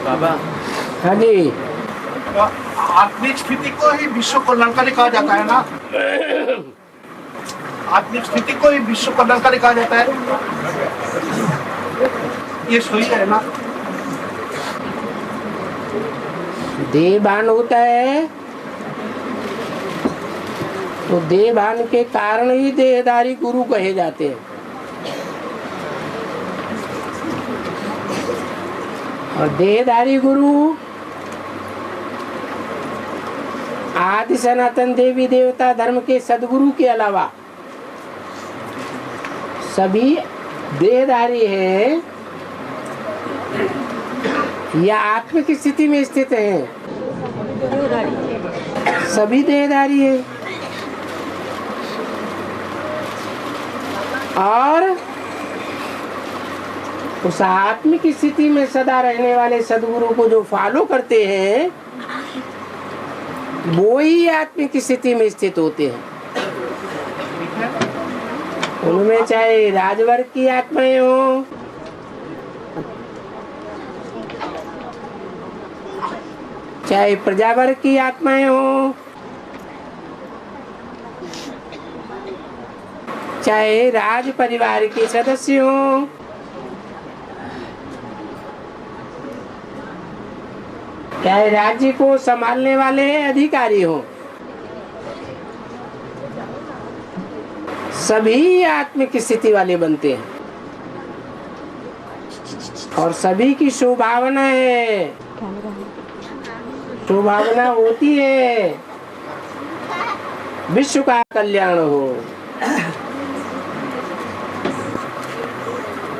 बाबा। हाँ जी। आत्मिक स्थिति को ही विश्व कल्याणकारी कहा जाता है ना। आत्मिक स्थिति को ही विश्व कल्याणकारी कहा जाता है, ये सही है ना। देहभान होता है तो देहभान के कारण ही देहधारी गुरु कहे जाते हैं। और देहधारी गुरु आदि सनातन देवी देवता धर्म के सदगुरु के अलावा सभी देहधारी हैं या आत्मिक स्थिति में स्थित हैं, सभी देहधारी है। और उस आत्मिक स्थिति में सदा रहने वाले सदगुरु को जो फॉलो करते हैं वो ही आत्मिक स्थिति में स्थित होते हैं। उनमें चाहे राजवर्ग की आत्माएं हो, चाहे प्रजावर्ग की आत्माएं हो, चाहे राज परिवार के सदस्य हो, चाहे राज्य को संभालने वाले अधिकारी हो, सभी आत्मिक स्थिति वाले बनते हैं। और सभी की शुभभावना है, शुभभावना होती है विश्व का कल्याण हो।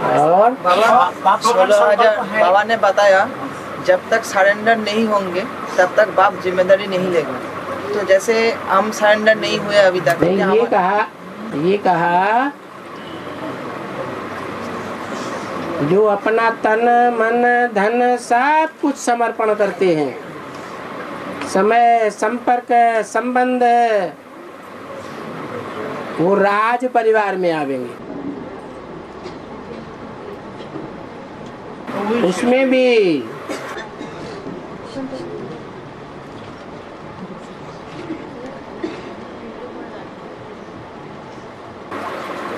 और बाबा 16,000 बाबा ने बताया जब तक सरेंडर नहीं होंगे तब तक बाप जिम्मेदारी नहीं लेगा। तो जैसे हम सरेंडर नहीं हुए अभी तक, ये कहा जो अपना तन मन धन सब कुछ समर्पण करते हैं, समय संपर्क संबंध, वो राज परिवार में आवेंगे। उसमें भी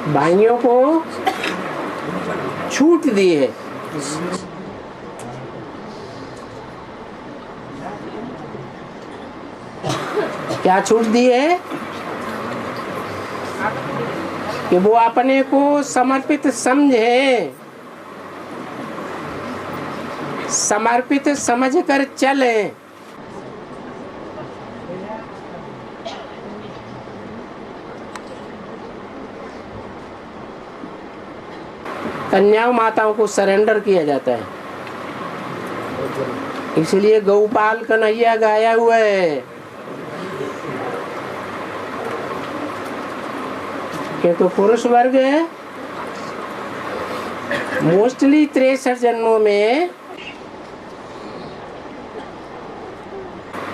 भाइयों को छूट दी है। क्या छूट दी है कि वो अपने को समर्पित समझे, समर्पित समझकर चले। कन्याओं माताओं को सरेंडर किया जाता है, इसलिए गौपाल कन्हैया गाया हुआ है। क्योंकि पुरुष वर्ग मोस्टली 63 जन्मों में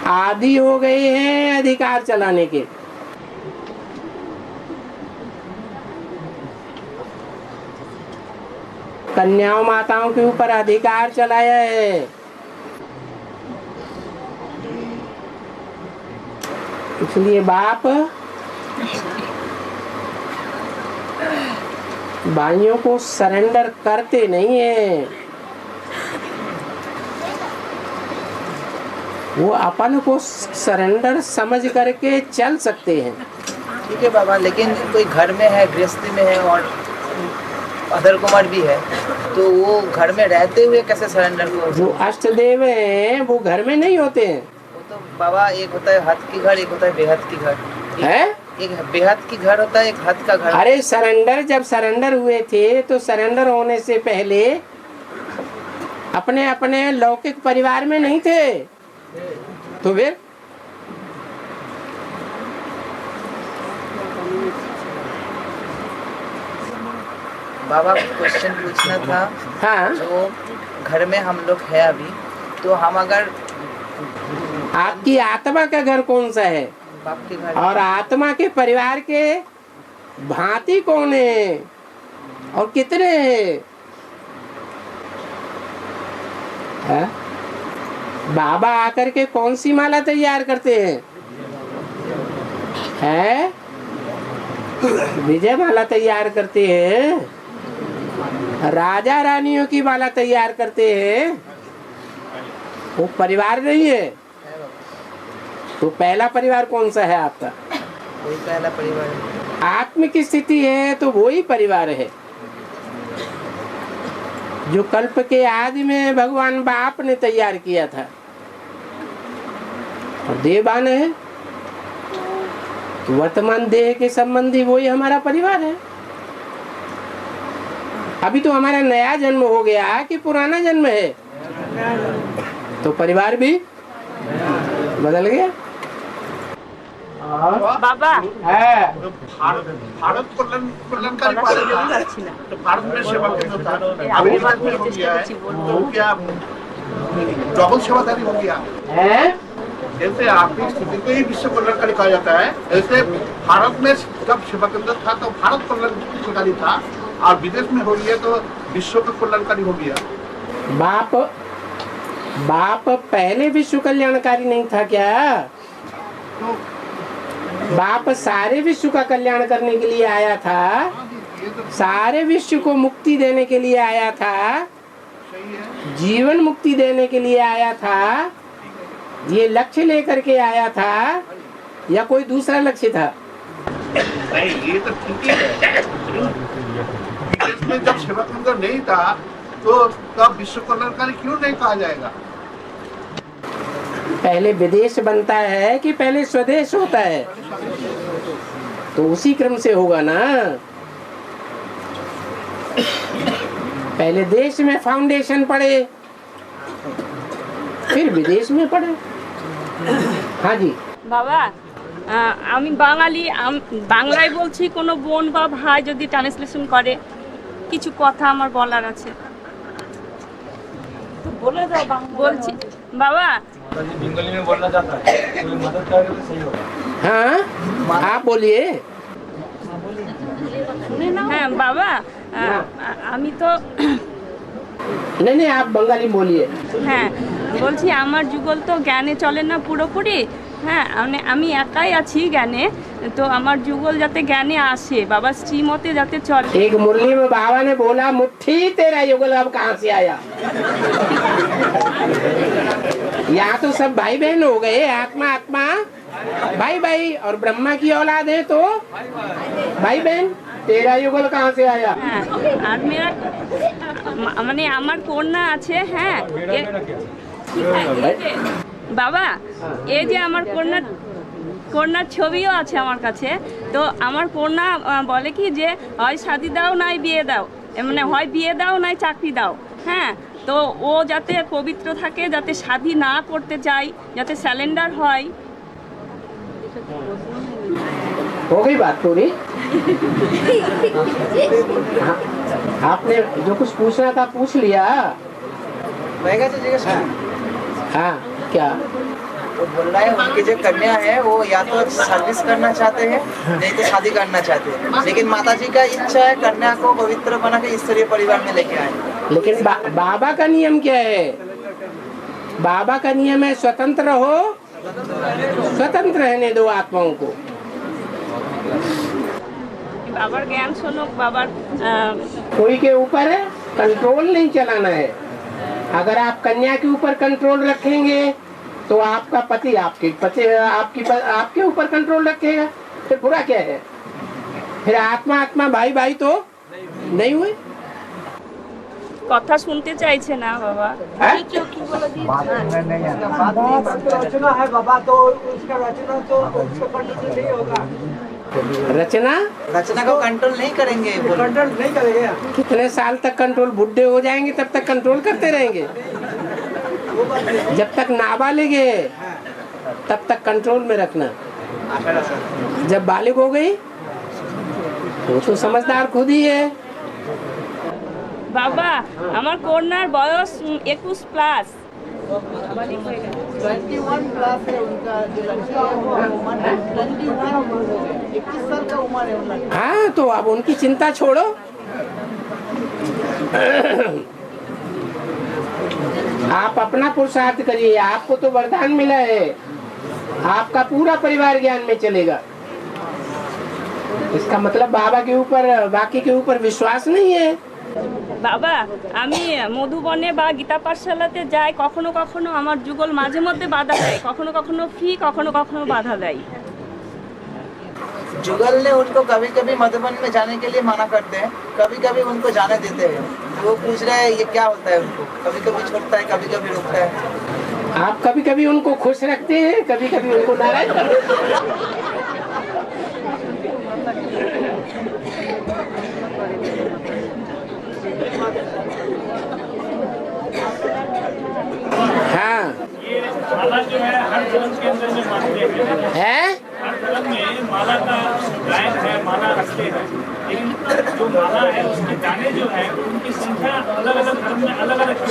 आदी हो गए हैं अधिकार चलाने के। कन्याओं माताओं के ऊपर अधिकार चलाया है। इसलिए बाप भाइयों को सरेंडर करते नहीं है, वो अपन को सरेंडर समझ करके चल सकते हैं। ठीक है बाबा, लेकिन कोई घर में है, गृहस्थी में है और अदर कुमार भी है, तो वो घर में रहते हुए कैसे सरेंडर को? जो अष्टदेव हैं वो घर में नहीं होते हैं। वो तो बाबा एक होता है हद की घर, एक होता है बेहद की घर है। एक बेहद की घर होता है, एक हद का घर। अरे सरेंडर, जब सरेंडर हुए थे तो सरेंडर होने से पहले अपने अपने लौकिक परिवार में नहीं थे, तो फिर बाबा क्वेश्चन पूछना था। हाँ, जो घर में हम लोग है अभी, तो हम अगर आपकी आत्मा का घर कौन सा है बाप के घर और आत्मा के परिवार के भांति कौन है और कितने हैं? बाबा आकर के कौन सी माला तैयार करते हैं? है विजय माला तैयार करते हैं, राजा रानियों की माला तैयार करते हैं। वो परिवार नहीं है। तो पहला परिवार कौन सा है आपका? वही पहला परिवार है। आत्मिक स्थिति है तो वही परिवार है। जो कल्प के आदि में भगवान बाप ने तैयार किया था, और देवान है तो वर्तमान देह के संबंधी वही हमारा परिवार है। अभी तो हमारा नया जन्म हो गया कि पुराना जन्म है, तो परिवार भी बदल गया। बाबा है तो भारत कल्याणकारी पार्टी था, तो भारत में सेवा केंद्र था, अभी तक में हो गया है, तो क्या डबल सेवादारी हो गया है? जैसे आपकी स्थिति को ही विश्व कल्याणकारी कहा जाता है, ऐसे भारत में जब सेवा केंद्र था तो भारत कल्याणकारी था, और विदेश में हो गया तो विश्व का कल्याणकारी हो गया। बाप पहले विश्व कल्याणकारी नहीं था क्या? तो बाप सारे विश्व का कल्याण करने के लिए आया था, ये तो सारे विश्व को मुक्ति देने के लिए आया था, सही है। जीवन मुक्ति देने के लिए आया था। ये लक्ष्य लेकर के आया था या कोई दूसरा लक्ष्य था? नहीं, ये तो ठीक है। विदेश में जब सेवा केंद्र नहीं था तो तब विश्व कल्याणकारी क्यों नहीं कहा जाएगा? पहले विदेश बनता है कि पहले स्वदेश होता है? तो उसी क्रम से होगा ना। पहले देश में फाउंडेशन पड़े, फिर विदेश में पड़े। हाँ जी। বাবা আমি বাঙালি, বাংলায় বলছি, কোনো বোন বা ভাই যদি ট্রান্সলেশন করে কিছু কথা আমার বলার আছে। বলে দাও। বলছি বাবা, बंगाली में बोलना चाहता है, कोई मदद करेगा तो सही होगा। हाँ आप बोलिए। হ্যাঁ বাবা, আমি তো नहीं आप बंगाली बोलिए। হ্যাঁ বলছি আমার যুগল তো জ্ঞানে চলে না পুরোপুরি। হ্যাঁ আমি একাই আছি জ্ঞানে, তো আমার যুগল যাতে জ্ঞানে আসে, বাবা শ্রীমতে যাতে চলে। एक मुरली में बाबा ने बोला, मुट्ठी तेरा युगल अब कहाँ से आया? यहाँ तो सब भाई बहन हो गए, आत्मा आत्मा भाई भाई, और ब्रह्मा की औलाद है तो भाई बहन। तेरा युगल कहाँ से आया? হ্যাঁ আর মেরা মানে আমার কন্যা আছে। হ্যাঁ বাবা, এই যে আমার কন্যার ছবিও আছে আমার কাছে। তো আমার কন্যা বলে কি যে হয় শাদি দাও নাই বিয়ে দাও, মানে হয় বিয়ে দাও নাই চাকরি দাও। হ্যাঁ তো ও যাতে পবিত্র থাকে, যাতে শাদি না করতে চাই, যাতে স্যালেন্ডার হয়। हो गई बात पूरी? आपने जो कुछ पूछना था पूछ लिया। रहेगा तो जिज्ञासा। हाँ क्या? वो बोल रहा है उनकी जो कन्या है वो या तो सर्विस करना चाहते हैं, नहीं तो शादी करना चाहते हैं, लेकिन माताजी का इच्छा है कन्या को पवित्र बना के ईश्वरीय परिवार में लेके आए। लेकिन बाबा का नियम क्या है? बाबा का नियम है स्वतंत्र हो, स्वतंत्र रहने दो आत्माओं को। বাবার জ্ঞান শোনো, বাবার कोई के ऊपर कंट्रोल नहीं चलाना है। अगर आप कन्या के ऊपर कंट्रोल रखेंगे तो आपका पति आपके ऊपर कंट्रोल रखेगा, फिर बुरा क्या है? फिर आत्मा आत्मा भाई भाई तो नहीं हुए। কথা শুনতে চাইছে না বাবা। रचना है बाबा, तो उसका रचना तो उसका कंट्रोल नहीं होगा। रचना को कंट्रोल नहीं करेंगे, कंट्रोल नहीं करेगा। कितने साल तक कंट्रोल? बुढ़े हो जाएंगे तब तक कंट्रोल करते रहेंगे। जब तक नाबालिग है तब तक कंट्रोल में रखना। जब बालिग हो गई वो तो समझदार खुद ही है। বাবা আমার কন্যার বয়স 21 প্লাস। 21 प्लस है उनका जो लड़की है वो उम्र है 21 साल का उम्र है उनका। हाँ तो अब उनकी चिंता छोड़ो। आप अपना पुरुषार्थ करिए, आपको तो वरदान मिला है, आपका पूरा परिवार ज्ञान में चलेगा। इसका मतलब बाबा के ऊपर, बाकी के ऊपर विश्वास नहीं है। বাবা আমি মধুবনে বা গীতা পাঠশালাতে যাই, কখনো কখনো আমার যুগল মাঝে মধ্যে বাধা দেয়, কখনো কখনো ফি, কখনো কখনো বাধা দেয়। जुगल ने उनको कभी कभी मधुबन में जाने के लिए मना करते हैं, कभी कभी उनको जाने देते हैं। वो पूछ रहे हैं ये क्या होता है उनको, कभी कभी छोड़ता है, कभी कभी रोकता है। आप कभी कभी उनको खुश रखते हैं, कभी कभी उनको नाराज करते हैं। हाँ ये माला जो है हर धर्म के अंदर में मानते हैं, हर धर्म में माला का गायन है, माला रखते हैं, लेकिन जो माला है उसके दाने जो है उनकी संख्या अलग अलग धर्म में अलग अलग है।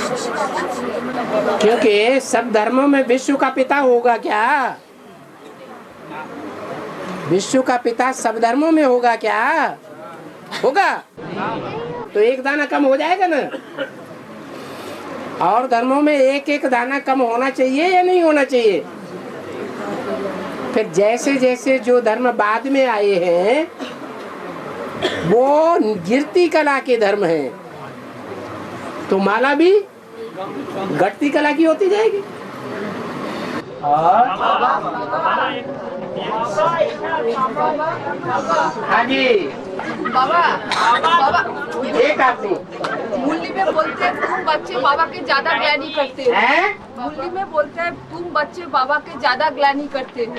क्योंकि सब धर्मों में विश्व का पिता होगा क्या? विश्व का पिता सब धर्मों में होगा क्या? होगा तो एक दाना कम हो जाएगा ना। और धर्मों में एक एक दाना कम होना चाहिए या नहीं होना चाहिए? फिर जैसे जैसे जो धर्म बाद में आए हैं वो गिरती कला के धर्म हैं, तो माला भी घटती कला की होती जाएगी। हाँ जी बाबा बाबा एक आदमी मुरली में बोलते हैं तुम बच्चे बाबा के ज्यादा ग्लानि करते हो। है मुरली में बोलते हैं तुम बच्चे बाबा के ज्यादा ग्लानि करते हो।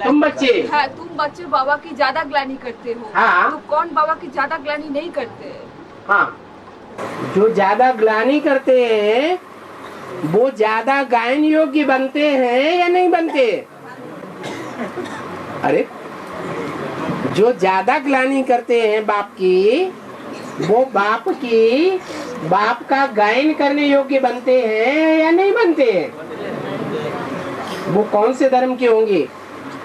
तुम बच्चे है तुम बच्चे बाबा की ज्यादा ग्लानि करते हो। हाँ। तो कौन बाबा की ज्यादा ग्लानि नहीं करते? हाँ, जो ज्यादा ग्लानि करते हैं वो ज्यादा गायन योग्य बनते हैं या नहीं बनते? अरे जो ज्यादा ग्लानि करते हैं बाप की, वो बाप का गायन करने योग्य बनते हैं या नहीं बनते हैं? वो कौन से धर्म के होंगे?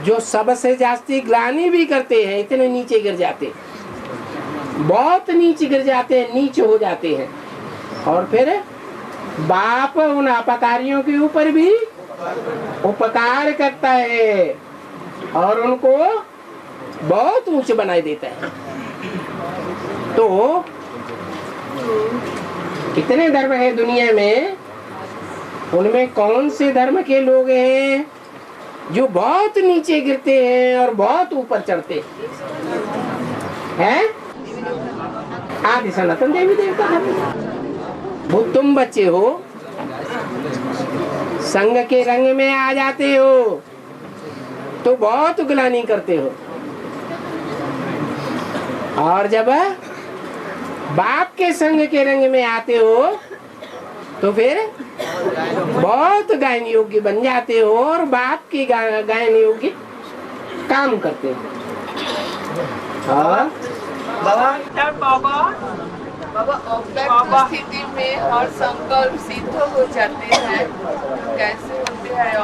जो सबसे जास्ती ग्लानि भी करते हैं, इतने नीचे गिर जाते, बहुत नीचे गिर जाते हैं, नीचे हो जाते हैं। और फिर बाप उन अपकारियों के ऊपर भी उपकार करता है और उनको बहुत ऊंचे बनाए देता है। तो कितने धर्म है दुनिया में, उनमें कौन से धर्म के लोग हैं जो बहुत नीचे गिरते हैं और बहुत ऊपर चढ़ते हैं? आदि सनातन देवी देवता धर्म। वो तुम बच्चे हो, संग के रंग में आ जाते हो तो बहुत ग्लानि करते हो, और जब बाप के संग के रंग में आते हो तो फिर बहुत गायन योग्य बन जाते हो और बाप की गायन योग्य काम करते हो। और बाबा अव्यक्त स्थिति में हर संकल्प सिद्ध हो जाते हैं, कैसे होते हैं?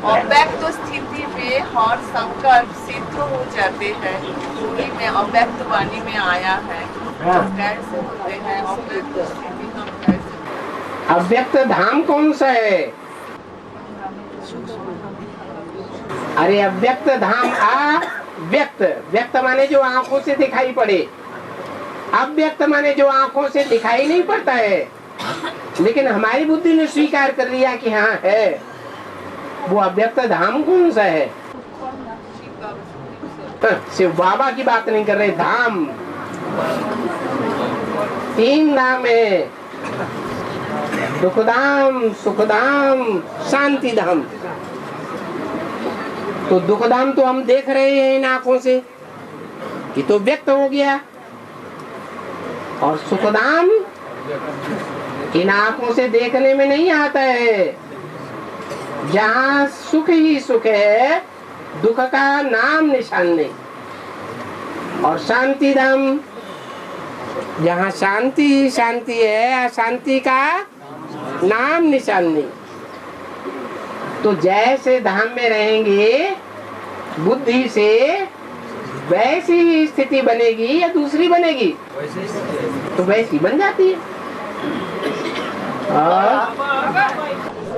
अव्यक्त स्थिति में हर संकल्प सिद्ध हो जाते हैं, पूरी में अव्यक्त वाणी में आया है। कैसे होते हैं अव्यक्त स्थिति? हम कैसे? अव्यक्त धाम कौन सा है? अरे अव्यक्त धाम व्यक्त, व्यक्त माने जो आंखों से दिखाई पड़े, अव्यक्त माने जो आंखों से दिखाई नहीं पड़ता है लेकिन हमारी बुद्धि ने स्वीकार कर लिया कि हाँ है। वो अव्यक्त धाम कौन सा है? सिर्फ बाबा की बात नहीं कर रहे, धाम 3 धाम है, दुखधाम, सुखधाम, शांति धाम। तो दुखधाम तो हम देख रहे हैं इन आंखों से, ये तो व्यक्त हो गया, और सुखधाम इन आंखों से देखने में नहीं आता है। जहाँ सुख ही सुख है, दुख का नाम निशान नहीं। और शांति धाम, जहाँ शांति ही शांति है, अशांति का नाम निशान नहीं। तो जैसे धाम में रहेंगे बुद्धि से, वैसी ही स्थिति बनेगी या दूसरी बनेगी? तो वैसी बन जाती है। और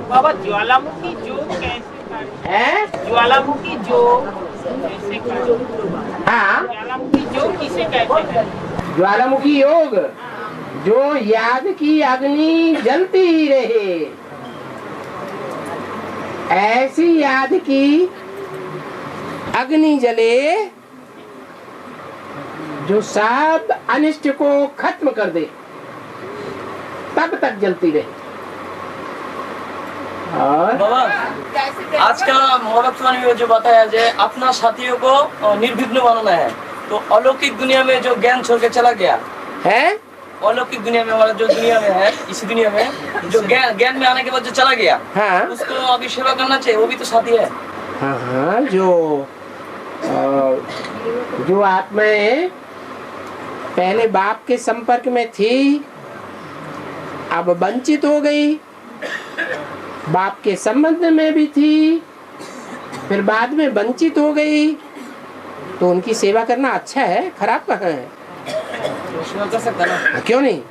बाबा ज्वालामुखी योग कैसे कार्य है ज्वालामुखी योग कैसे कार्य हाँ ज्वालामुखी योग किसे कहते हैं? ज्वालामुखी योग जो याद की अग्नि जलती ही रहे, ऐसी याद की अग्नि जले जो सब अनिष्ट को खत्म कर दे, तब तक जलती रहे। और बाबा कैसे आज का मौलक स्वामी में जो बताया जाए अपना साथियों को निर्विघ्न बनाना है, तो अलौकिक दुनिया में जो ज्ञान छोड़ के चला गया है, अलौकिक दुनिया में हमारा जो दुनिया में है, इसी दुनिया में जो ज्ञान में आने के बाद जो चला गया, हाँ उसको अभी सेवा करना चाहिए, वो भी तो साथी है। हाँ हाँ जो आत्माएं पहले बाप के संपर्क में थी, अब वंचित हो गई, बाप के संबंध में भी थी, फिर बाद में वंचित हो गई, तो उनकी सेवा करना अच्छा है, खराब कहाँ है? सेवा कर सकता ना, क्यों नहीं?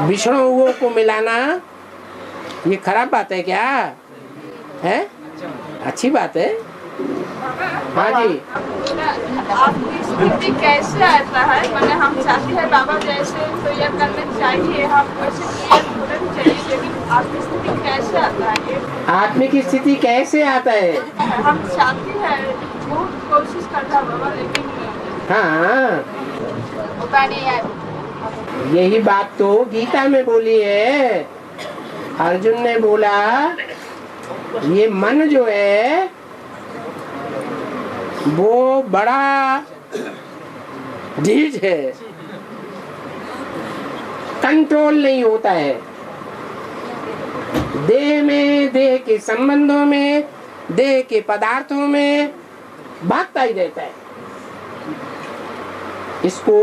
विष्णुओं को मिलाना ये खराब बात है क्या है? अच्छी बात है। हाँ जी, आपकी स्थिति कैसे आता है? मैंने हम चाहते हैं बाबा जैसे तो ये करना चाहिए, हम वैसे क्लियर होना चाहिए, लेकिन आपकी स्थिति कैसे आता है? ये आत्मिक स्थिति कैसे आता है? हम चाहते हैं, बहुत कोशिश करता है बाबा, लेकिन हाँ होता नहीं है। यही बात तो गीता में बोली है। अर्जुन ने बोला ये मन जो है वो बड़ा ढीठ है, कंट्रोल नहीं होता है, देह में, देह के संबंधों में, देह के पदार्थों में भागता ही रहता है। इसको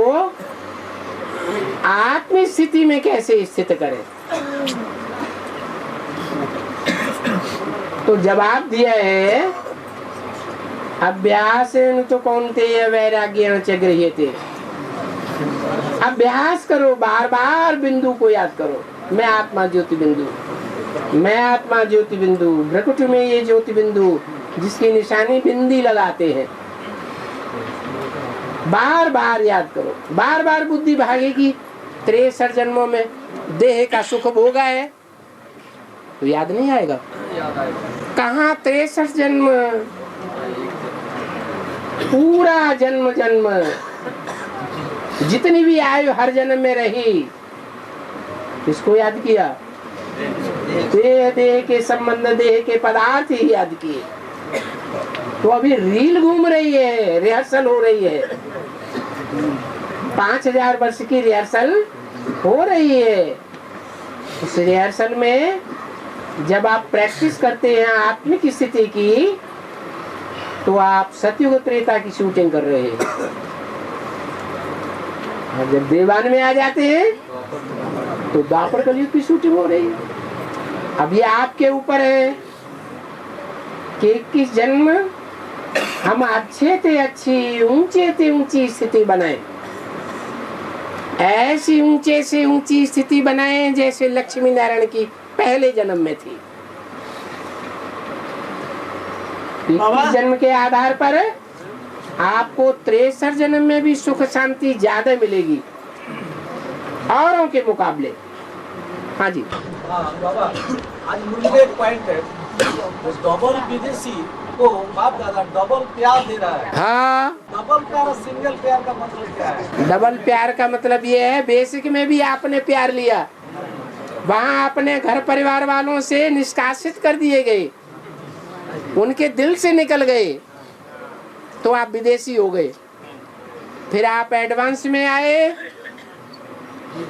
आत्म स्थिति में कैसे स्थित करें? तो जवाब दिया है अभ्यास तो कौन्तेय वैराग्येण च गृह्यते। अभ्यास करो, बार बार बिंदु को याद करो, मैं आत्मा ज्योति बिंदु, मैं आत्मा ज्योति बिंदु, भ्रकुट में ये ज्योति बिंदु जिसकी निशानी बिंदी लगाते हैं, बार बार याद करो। बार बार बुद्धि भागेगी, 63 जन्मों में देह का सुख भोगा है तो याद नहीं आएगा। कहाँ 63 जन्म, पूरा जन्म जन्म जितनी भी आयु हर जन्म में रही, किसको याद किया? देह, देह के संबंध, देह के पदार्थ ही याद किए। तो अभी रील घूम रही है, रिहर्सल हो रही है, 5000 वर्ष की रिहर्सल हो रही है। उस रिहर्सल में जब आप प्रैक्टिस करते हैं आत्मिक स्थिति की, तो आप सतयुग त्रेता की शूटिंग कर रहे हैं। और जब देवान में आ जाते हैं तो द्वापर कलयुग की शूटिंग हो रही है। अब ये आपके ऊपर है कि 21 जन्म हम अच्छे थे अच्छी, ऊंचे थे ऊंची स्थिति बनाए, ऐसी ऊंचे से ऊंची स्थिति बनाए जैसे लक्ष्मी नारायण की पहले जन्म में थी। 21 जन्म के आधार पर आपको 63 जन्म में भी सुख शांति ज्यादा मिलेगी औरों के मुकाबले। हाँ जी, बाबा आज मुझे एक पॉइंट है, डबल विदेशी को बाप दादा डबल प्यार दे रहा है। हाँ, डबल प्यार और सिंगल प्यार का मतलब क्या है? डबल प्यार का मतलब ये है, बेसिक में भी आपने प्यार लिया, वहाँ अपने घर परिवार वालों से निष्कासित कर दिए गए, उनके दिल से निकल गए, तो आप विदेशी हो गए। फिर आप एडवांस में आए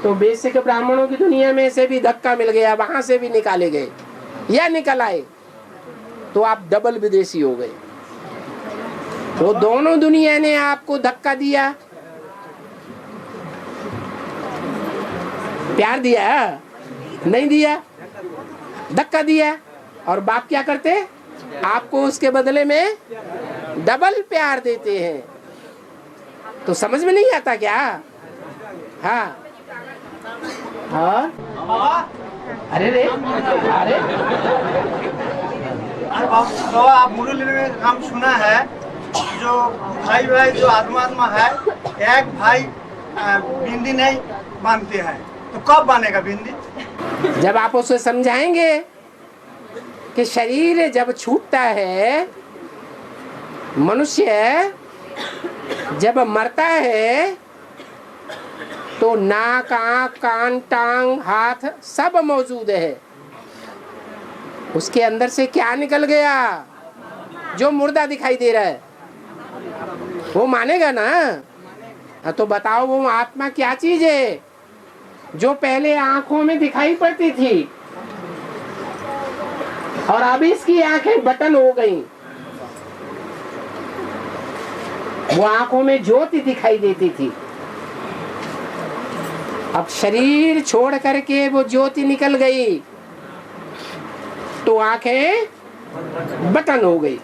तो बेसिक ब्राह्मणों की दुनिया में से भी धक्का मिल गया, वहां से भी निकाले गए या निकल आए, तो आप डबल विदेशी हो गए। तो दोनों दुनिया ने आपको धक्का दिया, प्यार दिया नहीं दिया, धक्का दिया। और बाप क्या करते? आपको उसके बदले में डबल प्यार देते हैं। तो समझ में नहीं आता क्या? हाँ, और अरे रे अरे बाबा आप मुरली में हम सुना है जो भाई भाई जो आत्मा है, एक भाई बिंदी नहीं बांधते हैं, तो कब बांधेगा बिंदी? जब आप उसे समझाएंगे कि शरीर जब छूटता है, मनुष्य जब मरता है, तो नाक, आँख, कान, टांग, हाथ सब मौजूद है। उसके अंदर से क्या निकल गया? जो मुर्दा दिखाई दे रहा है, वो मानेगा ना? तो बताओ वो आत्मा क्या चीज है जो पहले आंखों में दिखाई पड़ती थी और अब इसकी आंखें बटन हो गई। वो आंखों में ज्योति दिखाई देती थी, अब शरीर छोड़ करके वो ज्योति निकल गई तो आंखें बटन हो गई।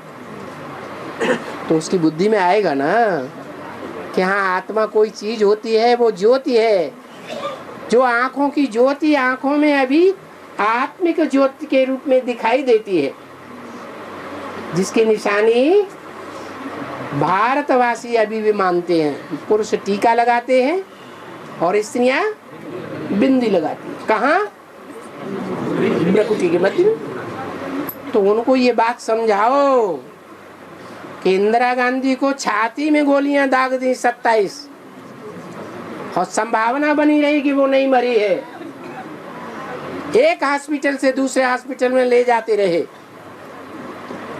तो उसकी बुद्धि में आएगा ना कि हाँ आत्मा कोई चीज होती है, वो ज्योति है। जो आंखों की ज्योति आंखों में अभी आत्मिक ज्योति के रूप में दिखाई देती है, जिसकी निशानी भारतवासी अभी भी मानते हैं। पुरुष टीका लगाते हैं और स्त्रियां बिंदी लगाती हैं। कहाँ? भ्रुकुटी के मध्य में। तो उनको ये बात समझाओ कि इंदिरा गांधी को छाती में गोलियां दाग दी 27 और संभावना बनी रही कि वो नहीं मरी है। एक हॉस्पिटल से दूसरे हॉस्पिटल में ले जाते रहे।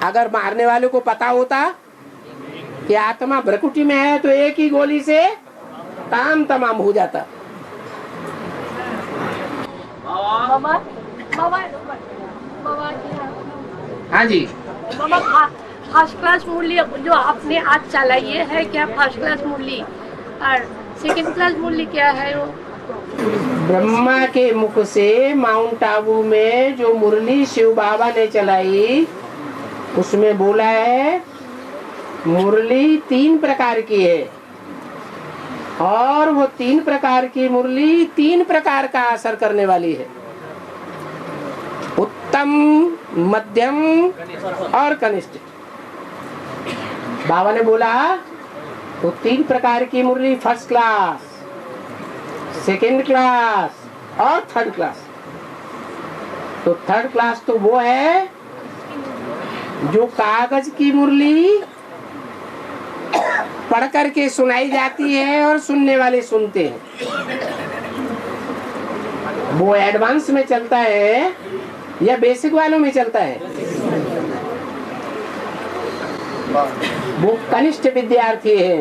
अगर मारने वाले को पता होता कि आत्मा भ्रुकुटी में है तो एक ही गोली से काम तमाम हो जाता। हाँ जी मामा, फर्स्ट क्लास मुरली जो आपने आज चलाई है क्या फर्स्ट क्लास मुरली? और सेकंड क्लास मुरली क्या है वो? ब्रह्मा के मुख से माउंट आबू में जो मुरली शिव बाबा ने चलाई, उसमें बोला है मुरली 3 प्रकार की है और वो 3 प्रकार की मुरली 3 प्रकार का असर करने वाली है, उत्तम, मध्यम और कनिष्ठ। बाबा ने बोला तो 3 प्रकार की मुरली, फर्स्ट क्लास, सेकंड क्लास और थर्ड क्लास। तो थर्ड क्लास तो वो है जो कागज की मुरली पढ़ करके सुनाई जाती है और सुनने वाले सुनते हैं। वो एडवांस में चलता है या बेसिक वालों में चलता है? वो कनिष्ठ विद्यार्थी है।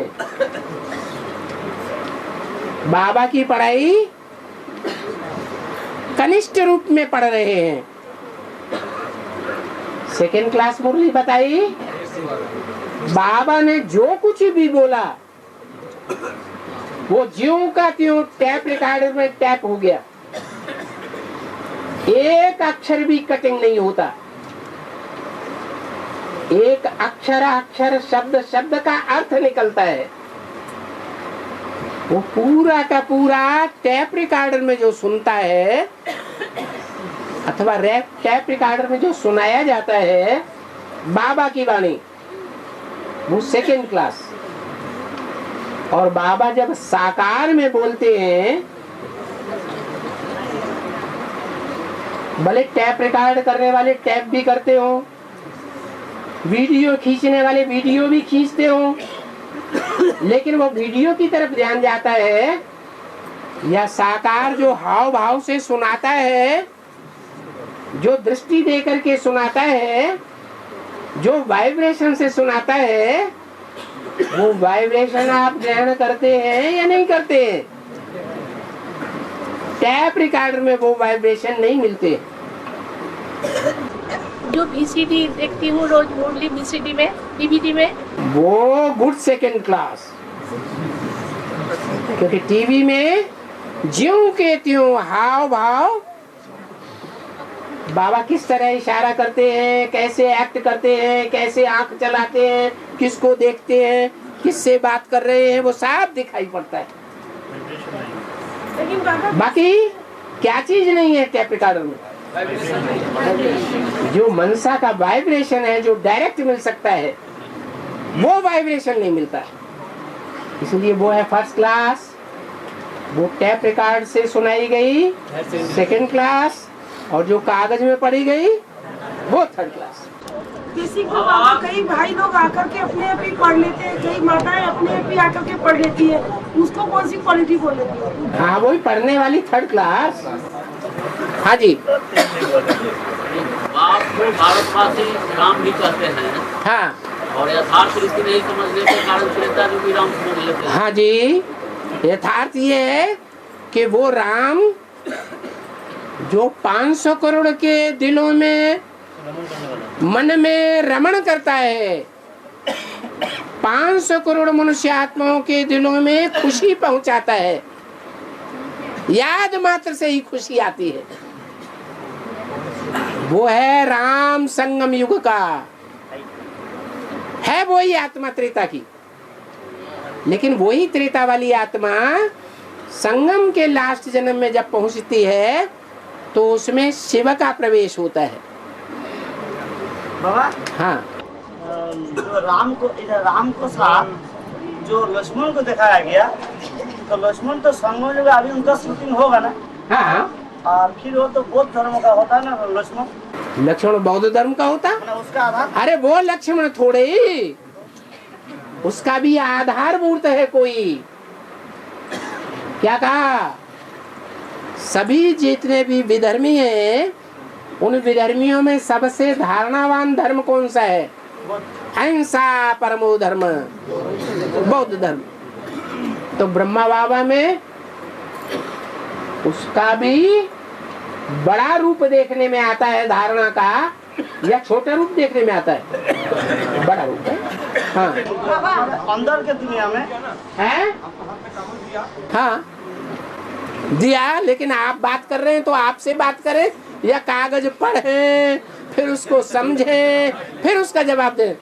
बाबा की पढ़ाई कनिष्ठ रूप में पढ़ रहे हैं। सेकेंड क्लास मुरली बताई, बाबा ने जो कुछ भी बोला वो ज्यों का त्यों टैप रिकॉर्डर में टैप हो गया, एक अक्षर भी कटिंग नहीं होता। एक अक्षर अक्षर, शब्द शब्द का अर्थ निकलता है। वो पूरा का पूरा टैप रिकॉर्डर में जो सुनता है अथवा टैप रिकॉर्डर में जो सुनाया जाता है बाबा की वाणी, वो सेकेंड क्लास। और बाबा जब साकार में बोलते हैं, भले टैप रिकॉर्ड करने वाले टैप भी करते हो, वीडियो खींचने वाले वीडियो भी खींचते हो, लेकिन वो वीडियो की तरफ ध्यान जाता है या साकार जो हाव भाव से सुनाता है, जो दृष्टि देकर के सुनाता है, जो वाइब्रेशन से सुनाता है, वो वाइब्रेशन आप ग्रहण करते हैं या नहीं करते हैं? टैप रिकॉर्डर में वो वाइब्रेशन नहीं मिलते। जो VCD देखती हूँ रोज मुरली VCD में, DVD में, वो गुड सेकेंड क्लास। क्योंकि टीवी में ज्यों के त्यों हाव भाव बाबा किस तरह इशारा करते हैं, कैसे एक्ट करते हैं, कैसे आंख चलाते हैं, किसको देखते हैं, किससे बात कर रहे हैं, वो सब दिखाई पड़ता है। बाकी क्या चीज नहीं है टेप रिकॉर्डर में? जो मनसा का वाइब्रेशन है, जो डायरेक्ट मिल सकता है, वो वाइब्रेशन नहीं मिलता है। इसलिए वो है फर्स्ट क्लास, वो टेप रिकॉर्ड से सुनाई गई सेकंड क्लास, और जो कागज में पढ़ी गई वो थर्ड क्लास। किसी को कई भाई लोग आकर के अपने आप ही पढ़ लेते हैं, कई माताएं अपने आप ही आकर के पढ़ लेती है, उसको कौन सी क्वालिटी बोलेगी? हाँ, वही पढ़ने वाली थर्ड क्लास। हाँ जी, आपको भारतवासी राम भी कहते हैं। हाँ, और यथार्थ रीति नहीं समझने के कारण त्रेता भी राम समझ लेते हैं। हाँ जी, यथार्थ ये है कि वो राम जो 500 करोड़ के दिलों में मन में रमण करता है, 500 करोड़ मनुष्य आत्माओं के दिलों में खुशी पहुंचाता है, याद मात्र से ही खुशी आती है, वो है राम संगम युग का, है वही आत्मा त्रेता की। लेकिन वही त्रेता वाली आत्मा संगम के लास्ट जन्म में जब पहुंचती है तो उसमें शिव का प्रवेश होता है। बाबा, हाँ, जो राम को साथ जो लक्ष्मण को दिखाया गया, तो लक्ष्मण तो संगम युग अभी उनका शूटिंग होगा ना? हाँ, और फिर वो तो बौद्ध धर्म का होता है ना लक्ष्मण? लक्ष्मण बौद्ध धर्म का होता? उसका आधार? अरे वो लक्ष्मण थोड़े ही, उसका भी आधारभूत है कोई। क्या कहा? सभी जितने भी विधर्मी हैं, उन विधर्मियों में सबसे धारणावान धर्म कौन सा है? अहिंसा परमो धर्म, बौद्ध धर्म। तो ब्रह्मा बाबा में उसका भी बड़ा रूप देखने में आता है धारणा का, या छोटा रूप देखने में आता है? बड़ा रूप है। हाँ, अंदर के दुनिया में है। हाँ दिया, लेकिन आप बात कर रहे हैं तो आपसे बात करें या कागज पढ़ें फिर उसको समझें फिर उसका जवाब दें?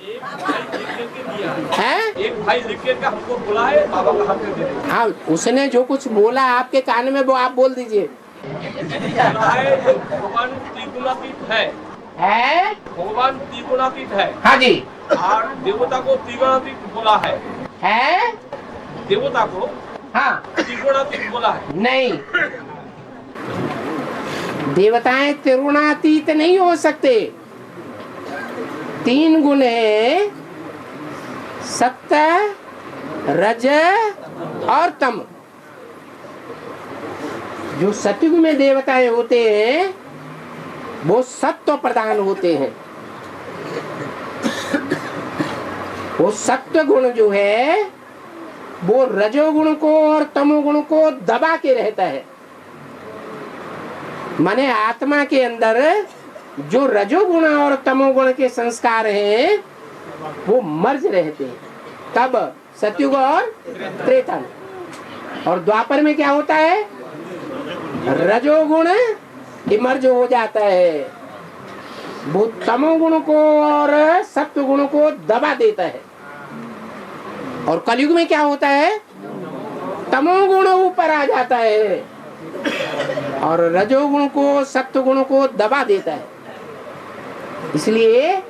है एक भाई लिख के हमको बोला है, बाबा का हाथ में दे दे। हाँ, उसने जो कुछ बोला आपके कान में वो आप बोल दीजिए। भगवान त्रिगुणातीत है, भगवान त्रिगुणातीत है। हाँ जी, और देवता को त्रिगुणातीत बोला है। देवता को हाँ त्रिगुणातीत बोला है। नहीं, देवताएं त्रिगुणातीत नहीं हो सकते। 3 गुण है, सत्य, रज और तम। जो सतयुग में देवताएं होते हैं वो सत्व प्रधान होते हैं। वो सत्व गुण जो है वो रजोगुण को और तमोगुण को दबा के रहता है। माने आत्मा के अंदर जो रजोगुण और तमोगुण के संस्कार हैं वो मर्ज रहते हैं, तब सतयुग और त्रेता में। और द्वापर में क्या होता है? रजोगुण इमर्ज हो जाता है, वो तमोगुण को और सत्व गुण को दबा देता है। और कलयुग में क्या होता है? तमोगुण ऊपर आ जाता है और रजोगुण को सत्व गुण को दबा देता है। इसलिए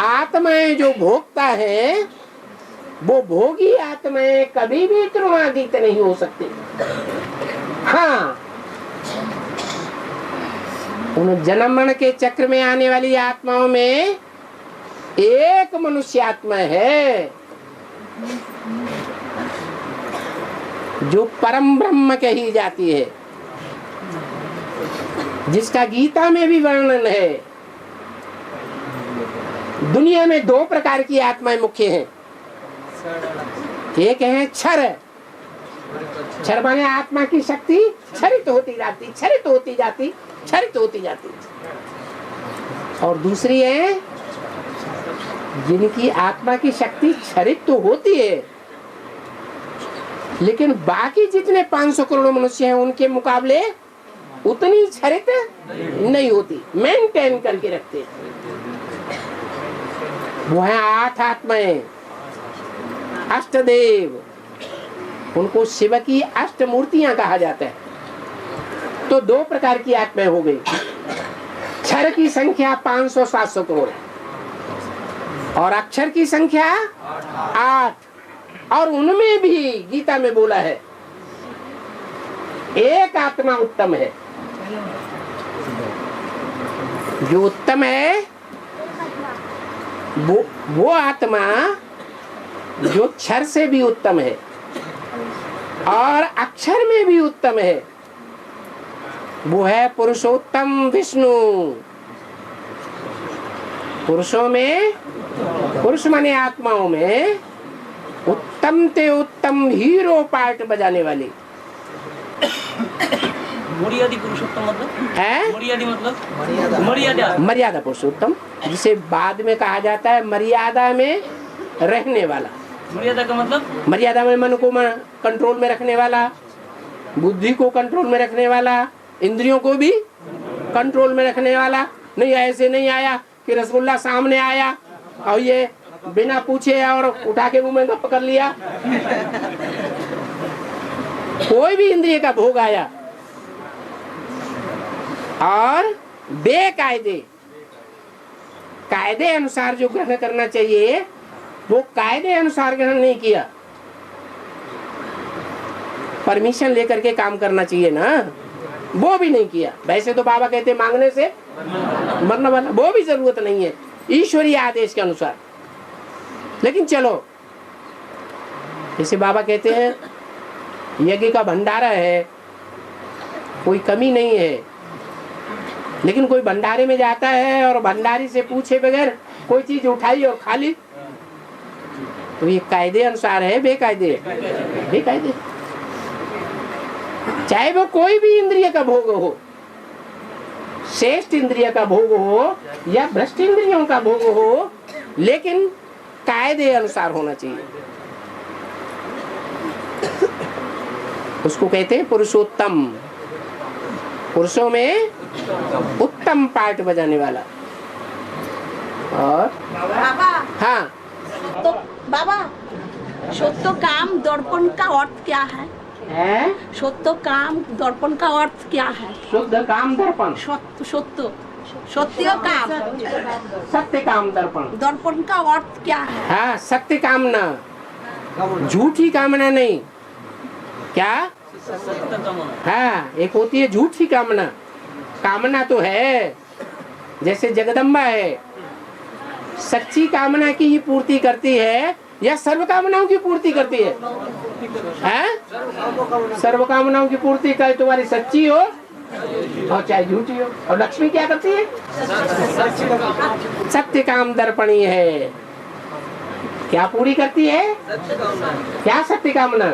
आत्माएं जो भोगता है वो भोगी आत्माएं कभी भी तृणातीत नहीं हो सकती। हाँ, उन जन्म मरण के चक्र में आने वाली आत्माओं में एक मनुष्य आत्मा है जो परम ब्रह्म कही जाती है, जिसका गीता में भी वर्णन है। दुनिया में 2 प्रकार की आत्माएं मुख्य हैं। एक है क्षर, क्षर माने आत्मा की शक्ति क्षरित होती जाती, क्षरित होती जाती, क्षरित होती जाती। और दूसरी है जिनकी आत्मा की शक्ति क्षरित तो होती है लेकिन बाकी जितने 500 करोड़ मनुष्य हैं उनके मुकाबले उतनी क्षरित नहीं होती, मेंटेन करके रखते। वो है 8 आत्माएं, अष्टदेव, उनको शिव की अष्ट मूर्तियां कहा जाता है। तो 2 प्रकार की आत्माएं हो गई। क्षर की संख्या 500-700 करोड़ और अक्षर की संख्या 8। और उनमें भी गीता में बोला है एक आत्मा उत्तम है। जो उत्तम है वो आत्मा जो क्षर से भी उत्तम है और अक्षर में भी उत्तम है, वो है पुरुषोत्तम विष्णु। पुरुषों में, पुरुष माने आत्माओं में उत्तम ते उत्तम हीरो पार्ट बजाने वाली। मर्यादी पुरुषोत्तम मतलब है? मर्यादी मतलब मर्यादा पुरुषोत्तम, जिसे बाद में कहा जाता है मर्यादा में रहने वाला। मर्यादा का मतलब? मर्यादा में मन को कंट्रोल में रखने वाला, बुद्धि को कंट्रोल में रखने वाला, इंद्रियों को भी कंट्रोल में रखने वाला। नहीं ऐसे नहीं आया कि रसगुल्ला सामने आया और ये बिना पूछे और उठा के मुंह में गप कर लिया। कोई भी इंद्रिय का भोग आया और बेकायदे कायदे अनुसार जो ग्रहण करना चाहिए वो कायदे अनुसार ग्रहण नहीं किया। परमिशन लेकर के काम करना चाहिए ना, वो भी नहीं किया। वैसे तो बाबा कहते मांगने से मरने वाला, वो भी जरूरत नहीं है ईश्वरीय आदेश के अनुसार। लेकिन चलो, जैसे बाबा कहते हैं यज्ञ का भंडारा है, कोई कमी नहीं है, लेकिन कोई भंडारे में जाता है और भंडारी से पूछे बगैर कोई चीज उठाई और खा ली, तो ये कायदे अनुसार है बेकायदे? बेकायदे। चाहे वो कोई भी इंद्रिय का भोग हो, श्रेष्ठ इंद्रिय का भोग हो या भ्रष्ट इंद्रियों का भोग हो, लेकिन कायदे अनुसार होना चाहिए। उसको कहते हैं पुरुषोत्तम, पुरुषों में उत्तम पार्ट बजाने वाला। और बाबा, हाँ तो बाबा सत्य काम दर्पण का अर्थ क्या है? सत्य काम दर्पण का अर्थ क्या है? शुद्ध काम दर्पण, सत्य काम, सत्य काम दर्पण, दर्पण का अर्थ क्या है? हाँ, सत्य कामना, झूठी कामना नहीं। क्या? हाँ, एक होती है झूठी कामना। कामना तो है, जैसे जगदम्बा है, सच्ची कामना की ही पूर्ति करती है या सर्व कामनाओं की पूर्ति करती है? सर्व कामनाओं की पूर्ति, चाहे तुम्हारी सच्ची हो और चाहे झूठी हो। और लक्ष्मी क्या करती है? सत्य काम दर्पणी है। क्या पूरी करती है? क्या सत्य कामना?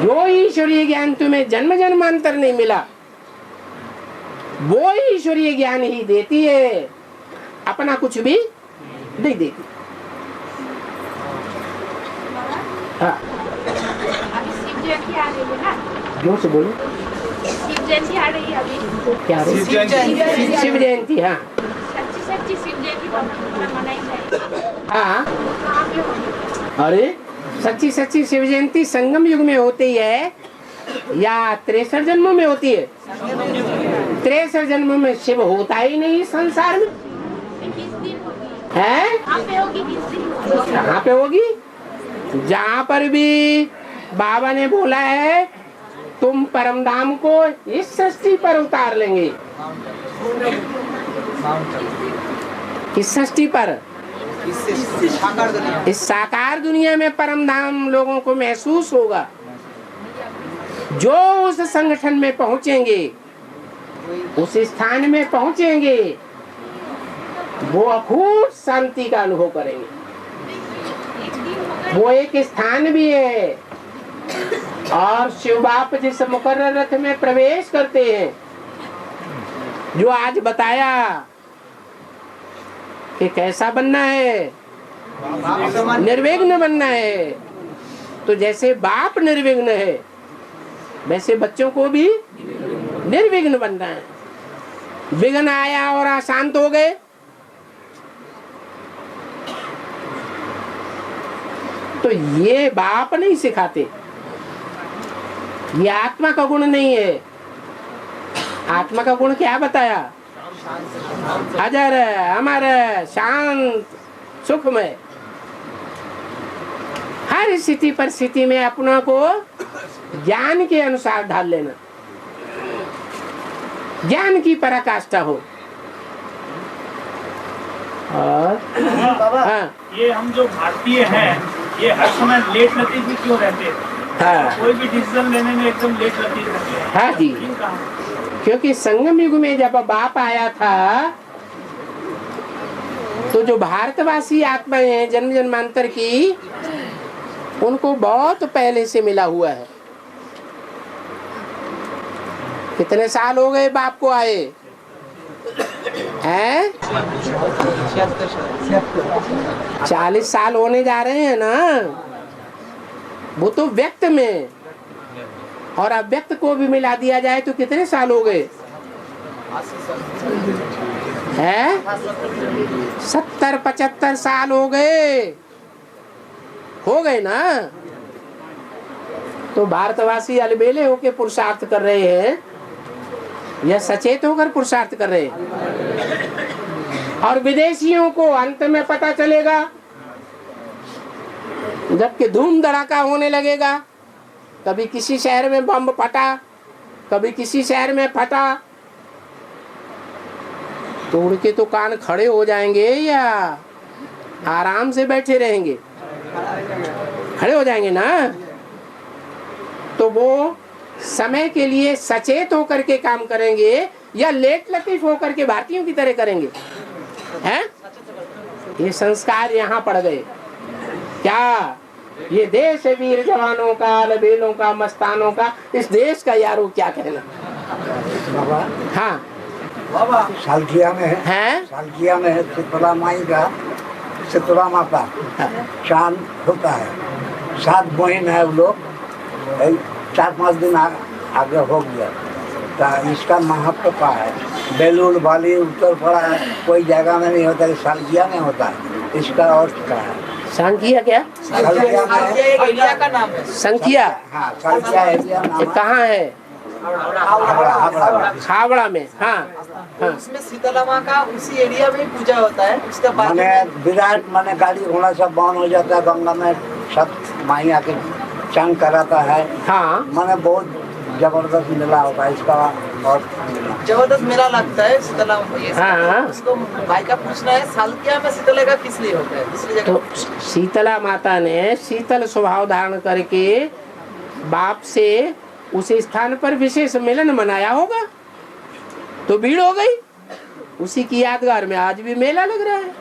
जो ईश्वरीय ज्ञान तुम्हें जन्म जन्मांतर नहीं मिला, वो ईश्वरीय ज्ञान ही देती है, अपना कुछ भी नहीं देती। हाँ, अभी शिव जयंती आ रही है ना? जोर से बोलो। शिव जयंती आ रही है अभी। क्या रही? शिव जयंती। हाँ, सच्ची शिव जयंती मनाई जाएगी। हाँ, अरे सच्ची शिव जयंती संगम युग में होती है या 63 जन्मों में होती है? 63 जन्मों में शिव होता ही नहीं संसार में है। कहाँ पे होगी? जहाँ पर भी बाबा ने बोला है तुम परम धाम को इस सृष्टि पर उतार लेंगे। किस सृष्टि पर? इस साकार दुनिया में परम धाम लोगों को महसूस होगा। जो उस संगठन में पहुंचेंगे, उस स्थान में पहुंचेंगे, वो अखूट शांति का अनुभव करेंगे। वो एक स्थान भी है। और शिव बाप जिस मुकर्रर रथ में प्रवेश करते हैं, जो आज बताया कि कैसा बनना है, निर्विघ्न बनना है, तो जैसे बाप निर्विघ्न है वैसे बच्चों को भी निर्विघ्न बनना है। विघ्न आया और अशांत हो गए तो ये बाप नहीं सिखाते, ये आत्मा का गुण नहीं है। आत्मा का गुण क्या बताया? अजर, अमर, शांत, सुखमय। हर स्थिति परिस्थिति में अपना को ज्ञान के अनुसार ढाल लेना, ज्ञान की पराकाष्ठा हो। और हाँ। ये हम जो भारतीय हैं, ये हर समय लेट लतीफ भी क्यों रहते हैं? हाँ। कोई भी डिसीजन लेने में एकदम लेट लतीफ रहते हैं। हाँ जी, क्योंकि संगम युग में जब बाप आया था तो जो भारतवासी आत्माएं हैं जन्म जन्मांतर की, उनको बहुत पहले से मिला हुआ है। कितने साल हो गए बाप को आए हैं? 40 साल होने जा रहे हैं ना। वो तो व्यक्त में, और अव्यक्त को भी मिला दिया जाए तो कितने साल हो गए हैं? 70-75 साल हो गए ना। तो भारतवासी अलबेले होकर पुरुषार्थ कर रहे हैं या सचेत होकर पुरुषार्थ कर रहे हैं? और विदेशियों को अंत में पता चलेगा जबकि धूम धड़ाका होने लगेगा। कभी किसी शहर में बम फटा, कभी किसी शहर में फटा, तो उड़ के तो कान खड़े हो जाएंगे या आराम से बैठे रहेंगे? खड़े हो जाएंगे ना। तो वो समय के लिए सचेत होकर के काम करेंगे या लेट लतीफ होकर के भारतीयों की तरह करेंगे? हैं? ये संस्कार यहाँ पड़ गए। क्या ये देश है वीर जवानों का, लबेलों का, मस्तानों का। इस देश का यारो क्या कहना। बाबा, हाँ बाबा सालकिया में है, सालकिया में है शीतला माई का, शीतला माता चांद होता है। 7 बहन है वो लोग, 4-5 दिन आगे हो गया। तो इसका महत्व का है। बेलूर वाली उत्तर पड़ा है, कोई जगह में नहीं होता, सालकिया में होता है। इसका अर्थ क्या है? संख्या क्या? एक एरिया का नाम है संख्या। हाँ, संख्या एरिया नाम है। कहाँ है? हावड़ा में। हाँ, हाँ। उसमें शीतला माँ का उसी एरिया में पूजा होता है। उसका माने विराट माने गाड़ी घोड़ा सब बंद हो जाता है। गंगा में सब माई आके चांद कराता है। हाँ, माने बहुत जबरदस्त मेला होता है इसका। और जबरदस्त मेला लगता है शीतला। हाँ। उसको भाई का पूछना है, सालकिया में शीतला का किस लिए होता है? दूसरी जगह तो शीतला माता ने शीतल स्वभाव धारण करके बाप से उस स्थान पर विशेष मिलन मनाया होगा, तो भीड़ हो गई। उसी की यादगार में आज भी मेला लग रहा है।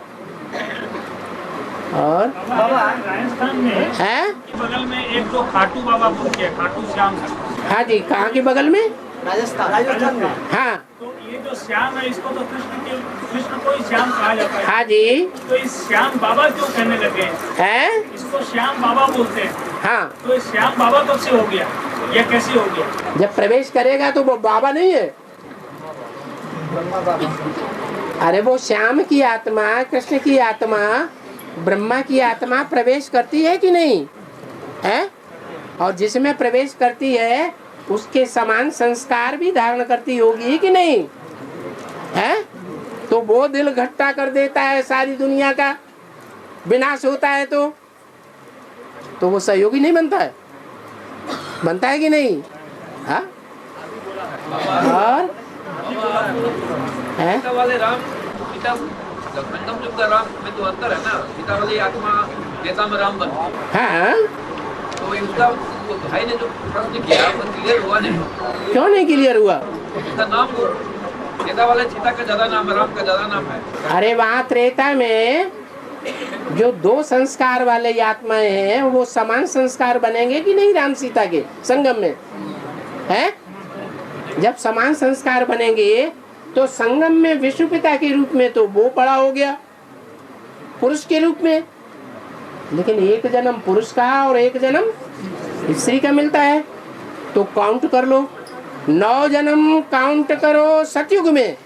और राजस्थान में है बगल में एक तो खाटू बाबा बोलते हैं, खाटू श्याम। हाँ जी, कहाँ के बगल में? राजस्थान में। हाँ, तो ये जो श्याम है, इसको तो कृष्ण को ही श्याम कहा जाता है। हाँ जी। तो इस श्याम बाबा क्यों कहने लगे हैं? इसको श्याम बाबा बोलते हैं। हाँ, तो इस श्याम बाबा कब से हो गया, या कैसे हो गया? जब प्रवेश करेगा तो वो बाबा नहीं है। अरे वो श्याम की आत्मा, कृष्ण की आत्मा, ब्रह्मा की आत्मा प्रवेश करती है कि नहीं है? और जिसमें प्रवेश करती है उसके समान संस्कार भी धारण करती होगी कि नहीं है? तो वो दिल घट्टा कर देता है, सारी दुनिया का विनाश होता है। तो वो सहयोगी नहीं बनता है? बनता है कि नहीं? हाँ? और पिता वाले राम, पिता संगम युग का राम में तो अंतर है ना। पिता वाली आत्मा नेता में राम बन। हाँ, तो इसका भाई ने जो प्रश्न किया वो क्लियर हुआ नहीं। क्यों नहीं क्लियर हुआ? इसका नाम नेता वाले सीता का ज्यादा नाम है, राम का ज्यादा नाम है। अरे वहाँ त्रेता में जो 2 संस्कार वाले आत्माएं हैं वो समान संस्कार बनेंगे कि नहीं राम सीता के संगम में है? जब समान संस्कार बनेंगे तो संगम में विष्णु पिता के रूप में तो वो बड़ा हो गया पुरुष के रूप में, लेकिन एक जन्म पुरुष का और एक जन्म स्त्री का मिलता है। तो काउंट कर लो, 9 जन्म काउंट करो सतयुग में,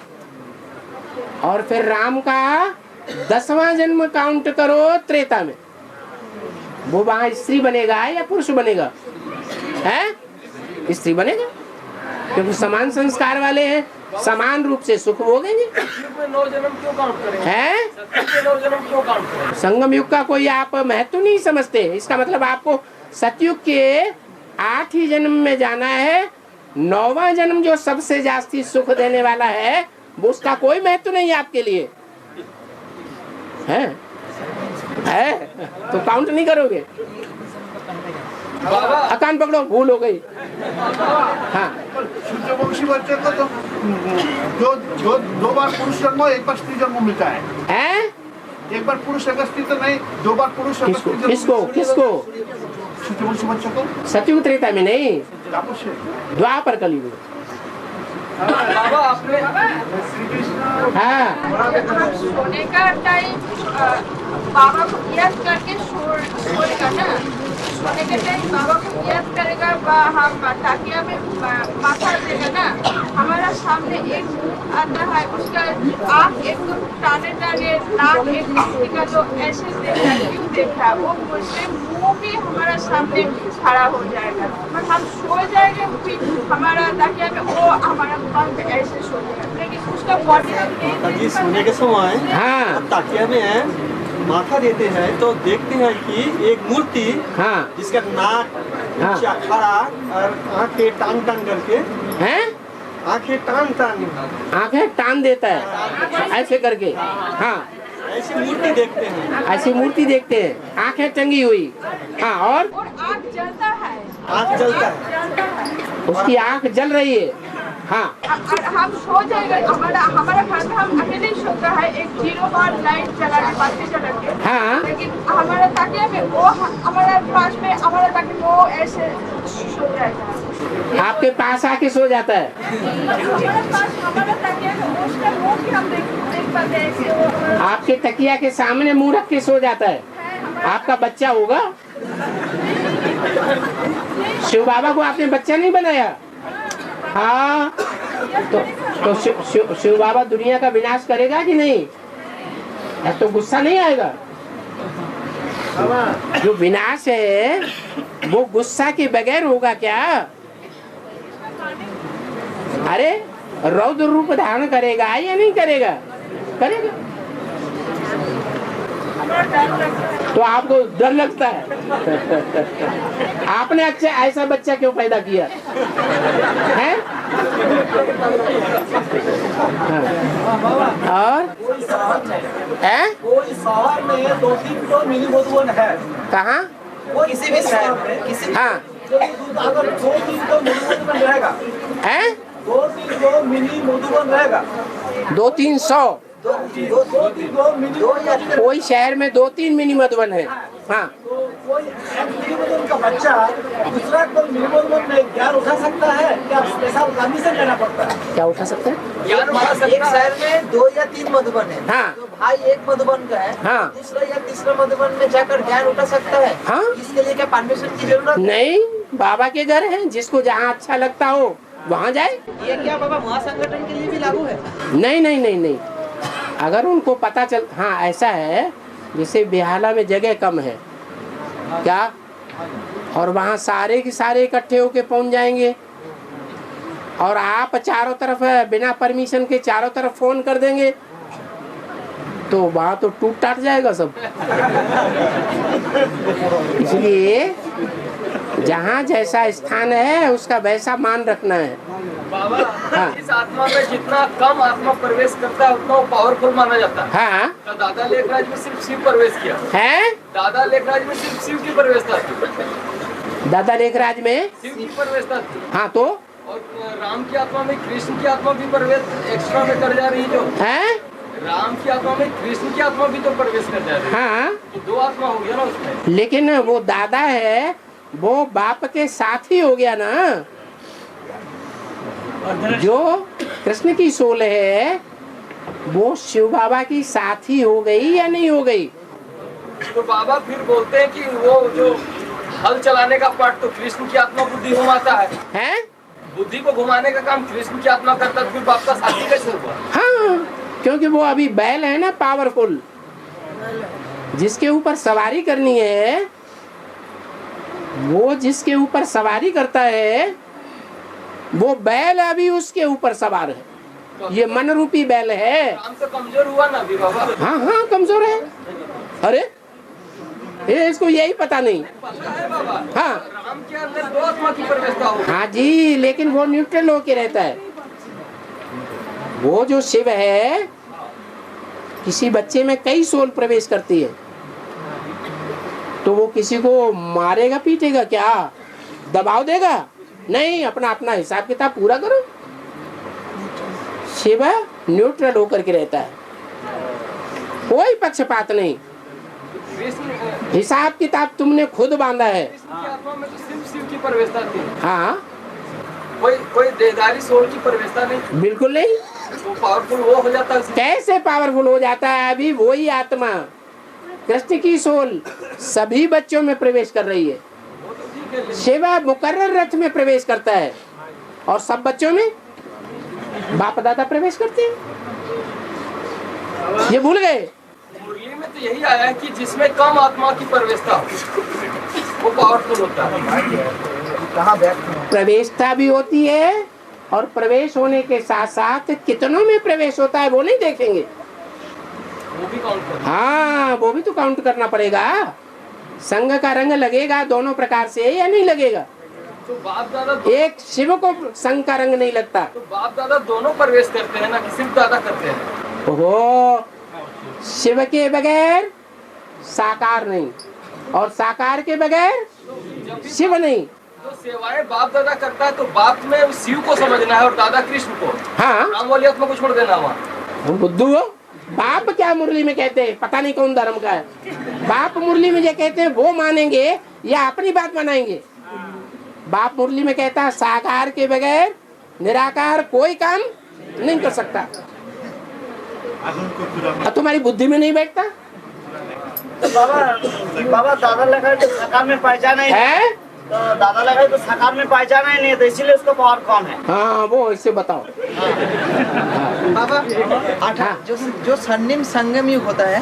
और फिर राम का 10वां जन्म काउंट करो त्रेता में। वो वहां स्त्री बनेगा या पुरुष बनेगा? है? स्त्री बनेगा। क्योंकि समान संस्कार वाले हैं, समान रूप से सुख भोगेंगे। 9 जन्म क्यों काउंट करें? हैं? 9 जन्म क्यों काउंट करें? संगम युग का कोई आप महत्व नहीं समझते। इसका मतलब आपको सतयुग के 8 ही जन्म में जाना है। 9वां जन्म जो सबसे जास्ती सुख देने वाला है, वो उसका कोई महत्व नहीं है आपके लिए। है तो काउंट नहीं करोगे। कान पकड़ो, भूल हो गई। हाँ, सूर्यवंशी बच्चे को तो जो 2 बार पुरुष जन्म 1 बार स्त्री जन्म मिलता है। 1 बार पुरुष एक स्त्री तो नहीं, 2 बार पुरुष एक स्त्री जन्म। किसको? सूर्यवंशी बच्चे को सतयुग त्रेता में नहीं, द्वापर कलयुग में। बाबा आपने सोने का टाइम बाबा को याद करके सोएगा ना। सोने के टाइम बाबा को याद करेगा, हम ताकिया में माथा देगा ना। हमारा सामने एक आता है, उसका आँख एकदम टाने नाक एक का जो ऐसे देखा है, वो मुझसे मुँह भी हमारा सामने खड़ा हो जाएगा। पर हम सो जाएंगे, फिर हमारा ताकिया में वो हमारा पंख ऐसे सो जाएगा, लेकिन उसका बॉडी सोने के समय ताकिया में माथा देते हैं तो देखते हैं कि एक मूर्ति जिसका नाक नीचे खड़ा और आंखें टान करके आंखें टान देता है ऐसे करके। हाँ, ऐसी मूर्ति देखते हैं। ऐसी मूर्ति देखते हैं, आंखें टंगी हुई। हाँ, और आँख जलता है। आँख जलता है, उसकी आंख जल रही है। हाँ, हम सो जाएगा। हमारा घर में हम अकेले ही सोता है, एक 0 बार लाइट जला के बातें चला के। हाँ, लेकिन हमारा ताकिया में वो हमारा पास में हमारा ताकिया वो ऐसे सो जाएगा। आपके पास आके सो जाता है। हमारा ताकिया में उसका मुंह भी हम देख पाते हैं ऐसे वो। आपके तकिया के सामने मुंह रख के सो जाता है। आपका बच्चा होगा। शिव बाबा को आपने बच्चा नहीं बनाया। हाँ, तो शिव बाबा दुनिया का विनाश करेगा कि नहीं? तो गुस्सा नहीं आएगा। जो विनाश है वो गुस्सा के बगैर होगा क्या? अरे रौद्र रूप धारण करेगा या नहीं करेगा? करेगा। तो आपको डर लगता है। आपने अच्छा ऐसा बच्चा क्यों पैदा किया है? और कोई शहर में 2-3 किलो मिनी मधुबन है। कहाँ? वो किसी भी शहर में किसी हाँ, अगर 2-3 किलो मिनी मधुबन रहेगा, 2-3 किलो मिनी मधुबन रहेगा, 200-300 कोई शहर में 2-3 मिनी मधुबन है। हाँ, तो कोई एक मिनी मधुबन का बच्चा दूसरा को मिनी मधुबन में ज्ञान उठा सकता है क्या? स्पेशल परमिशन लेना पड़ता है। क्या उठा सकता है? एक शहर में 2 या 3 मधुबन है। हाँ, तो भाई एक मधुबन का है। हाँ, दूसरा या तीसरा मधुबन में जाकर ज्ञान उठा सकता है। हाँ, इसके लिए क्या परमिशन की जरूरत नहीं? बाबा के घर है, जिसको जहाँ अच्छा लगता हो वहाँ जाए। ये क्या बाबा महासंगठन के लिए भी लागू है? नहीं। अगर उनको पता चल, हाँ ऐसा है, जैसे बेहाला में जगह कम है क्या, और वहाँ सारे के सारे इकट्ठे होके पहुँच जाएंगे, और आप चारों तरफ बिना परमिशन के चारों तरफ फोन कर देंगे, तो वहाँ तो टूट टाट जाएगा सब। इसलिए जहाँ जैसा स्थान है उसका वैसा मान रखना है। बाबा, इस आत्मा में जितना कम आत्मा प्रवेश करता है उतना पावरफुल माना जाता है। हाँ, तो दादा लेखराज में सिर्फ शिव प्रवेश किया है। दादा लेखराज में सिर्फ शिव की प्रवेशता थी। दादा लेखराज में शिव की प्रवेशता थी। हाँ, तो और राम की आत्मा में कृष्ण की आत्मा भी प्रवेश एक्स्ट्रा में कर जा रही जो है। राम की आत्मा में कृष्ण की आत्मा भी तो प्रवेश कर जा रही है। हाँ, तो 2 आत्मा हो गया ना उसमें। लेकिन वो दादा है, वो बाप के साथ ही हो गया ना। जो कृष्ण की सोल है वो शिव बाबा की साथी हो गई या नहीं हो गई? तो बाबा फिर बोलते हैं कि वो जो हल चलाने का पार्ट तो कृष्ण की आत्मा बुद्धि घुमाता है? बुद्धि को घुमाने का काम कृष्ण की आत्मा करता है, फिर बाप का साथी कैसे हुआ? हाँ, क्योंकि वो अभी बैल है ना, पावरफुल, जिसके ऊपर सवारी करनी है, वो जिसके ऊपर सवारी करता है वो बैल अभी उसके ऊपर सवार है, ये मन रूपी बैल है। काम तो कमजोर हुआ ना अभी बाबा। हाँ हाँ कमजोर है। अरे ये इसको यही पता नहीं। हाँ राम के अंदर 2 आत्मा की प्रवेशता हो। हाँ जी, लेकिन वो न्यूट्रल होके रहता है। वो जो शिव है, किसी बच्चे में कई सोल प्रवेश करती है, तो वो किसी को मारेगा पीटेगा क्या, दबाव देगा? नहीं, अपना अपना हिसाब किताब पूरा करो। शिव न्यूट्रल होकर के रहता है, कोई पक्षपात नहीं। हिसाब किताब तुमने खुद बांधा है। आत्मा में तो सिर्फ शिव की प्रवेशता थी। हाँ, कोई देहधारी सोल की प्रवेशता नहीं। बिल्कुल नहीं। तो पावरफुल वो हो जाता है। कैसे पावरफुल हो जाता है? अभी वही आत्मा, कृष्ण की सोल सभी बच्चों में प्रवेश कर रही है। शिव मुकर्रर रथ में प्रवेश करता है और सब बच्चों में बाप दादा प्रवेश करते हैं। ये भूल गए? मुरली में तो यही आया है कि जिसमें कम आत्मा की प्रवेशता हो वो पावरफुल होता है। कहाँ प्रवेशता भी होती है, और प्रवेश होने के साथ साथ कितनों में प्रवेश होता है वो नहीं देखेंगे। वो भी काउंट करना। हाँ, वो भी तो काउंट करना पड़ेगा। संग का रंग लगेगा दोनों प्रकार से या नहीं लगेगा? तो बाप दादा एक शिव को संग का रंग नहीं लगता। तो बाप दादा दोनों प्रवेश करते हैं ना, कि सिर्फ दादा करते हैं? ओहो, शिव के बगैर साकार नहीं, और साकार के बगैर शिव नहीं। तो सेवाएं बाप दादा करता है, तो बाप में उस शिव को समझना है और दादा कृष्ण को। हाँ, राम वाली आत्मा को छोड़ देना वहाँ। बुद्धू हो। बाप क्या मुरली में कहते हैं, पता नहीं कौन धर्म का है। बाप मुरली में जो कहते हैं वो मानेंगे या अपनी बात बनाएंगे? बाप मुरली में कहता है साकार के बगैर निराकार कोई काम नहीं कर सकता। तुम्हारी बुद्धि में नहीं बैठता? तो बाबा दादा लगा तो साकार में पहचान है, तो दादा लगा तो साकार में पहचान ही नहीं, तो इसीलिए उसका पावर कम है। हाँ, वो इससे बताओ। बाबा जो स्वर्णिम संगम युग होता है,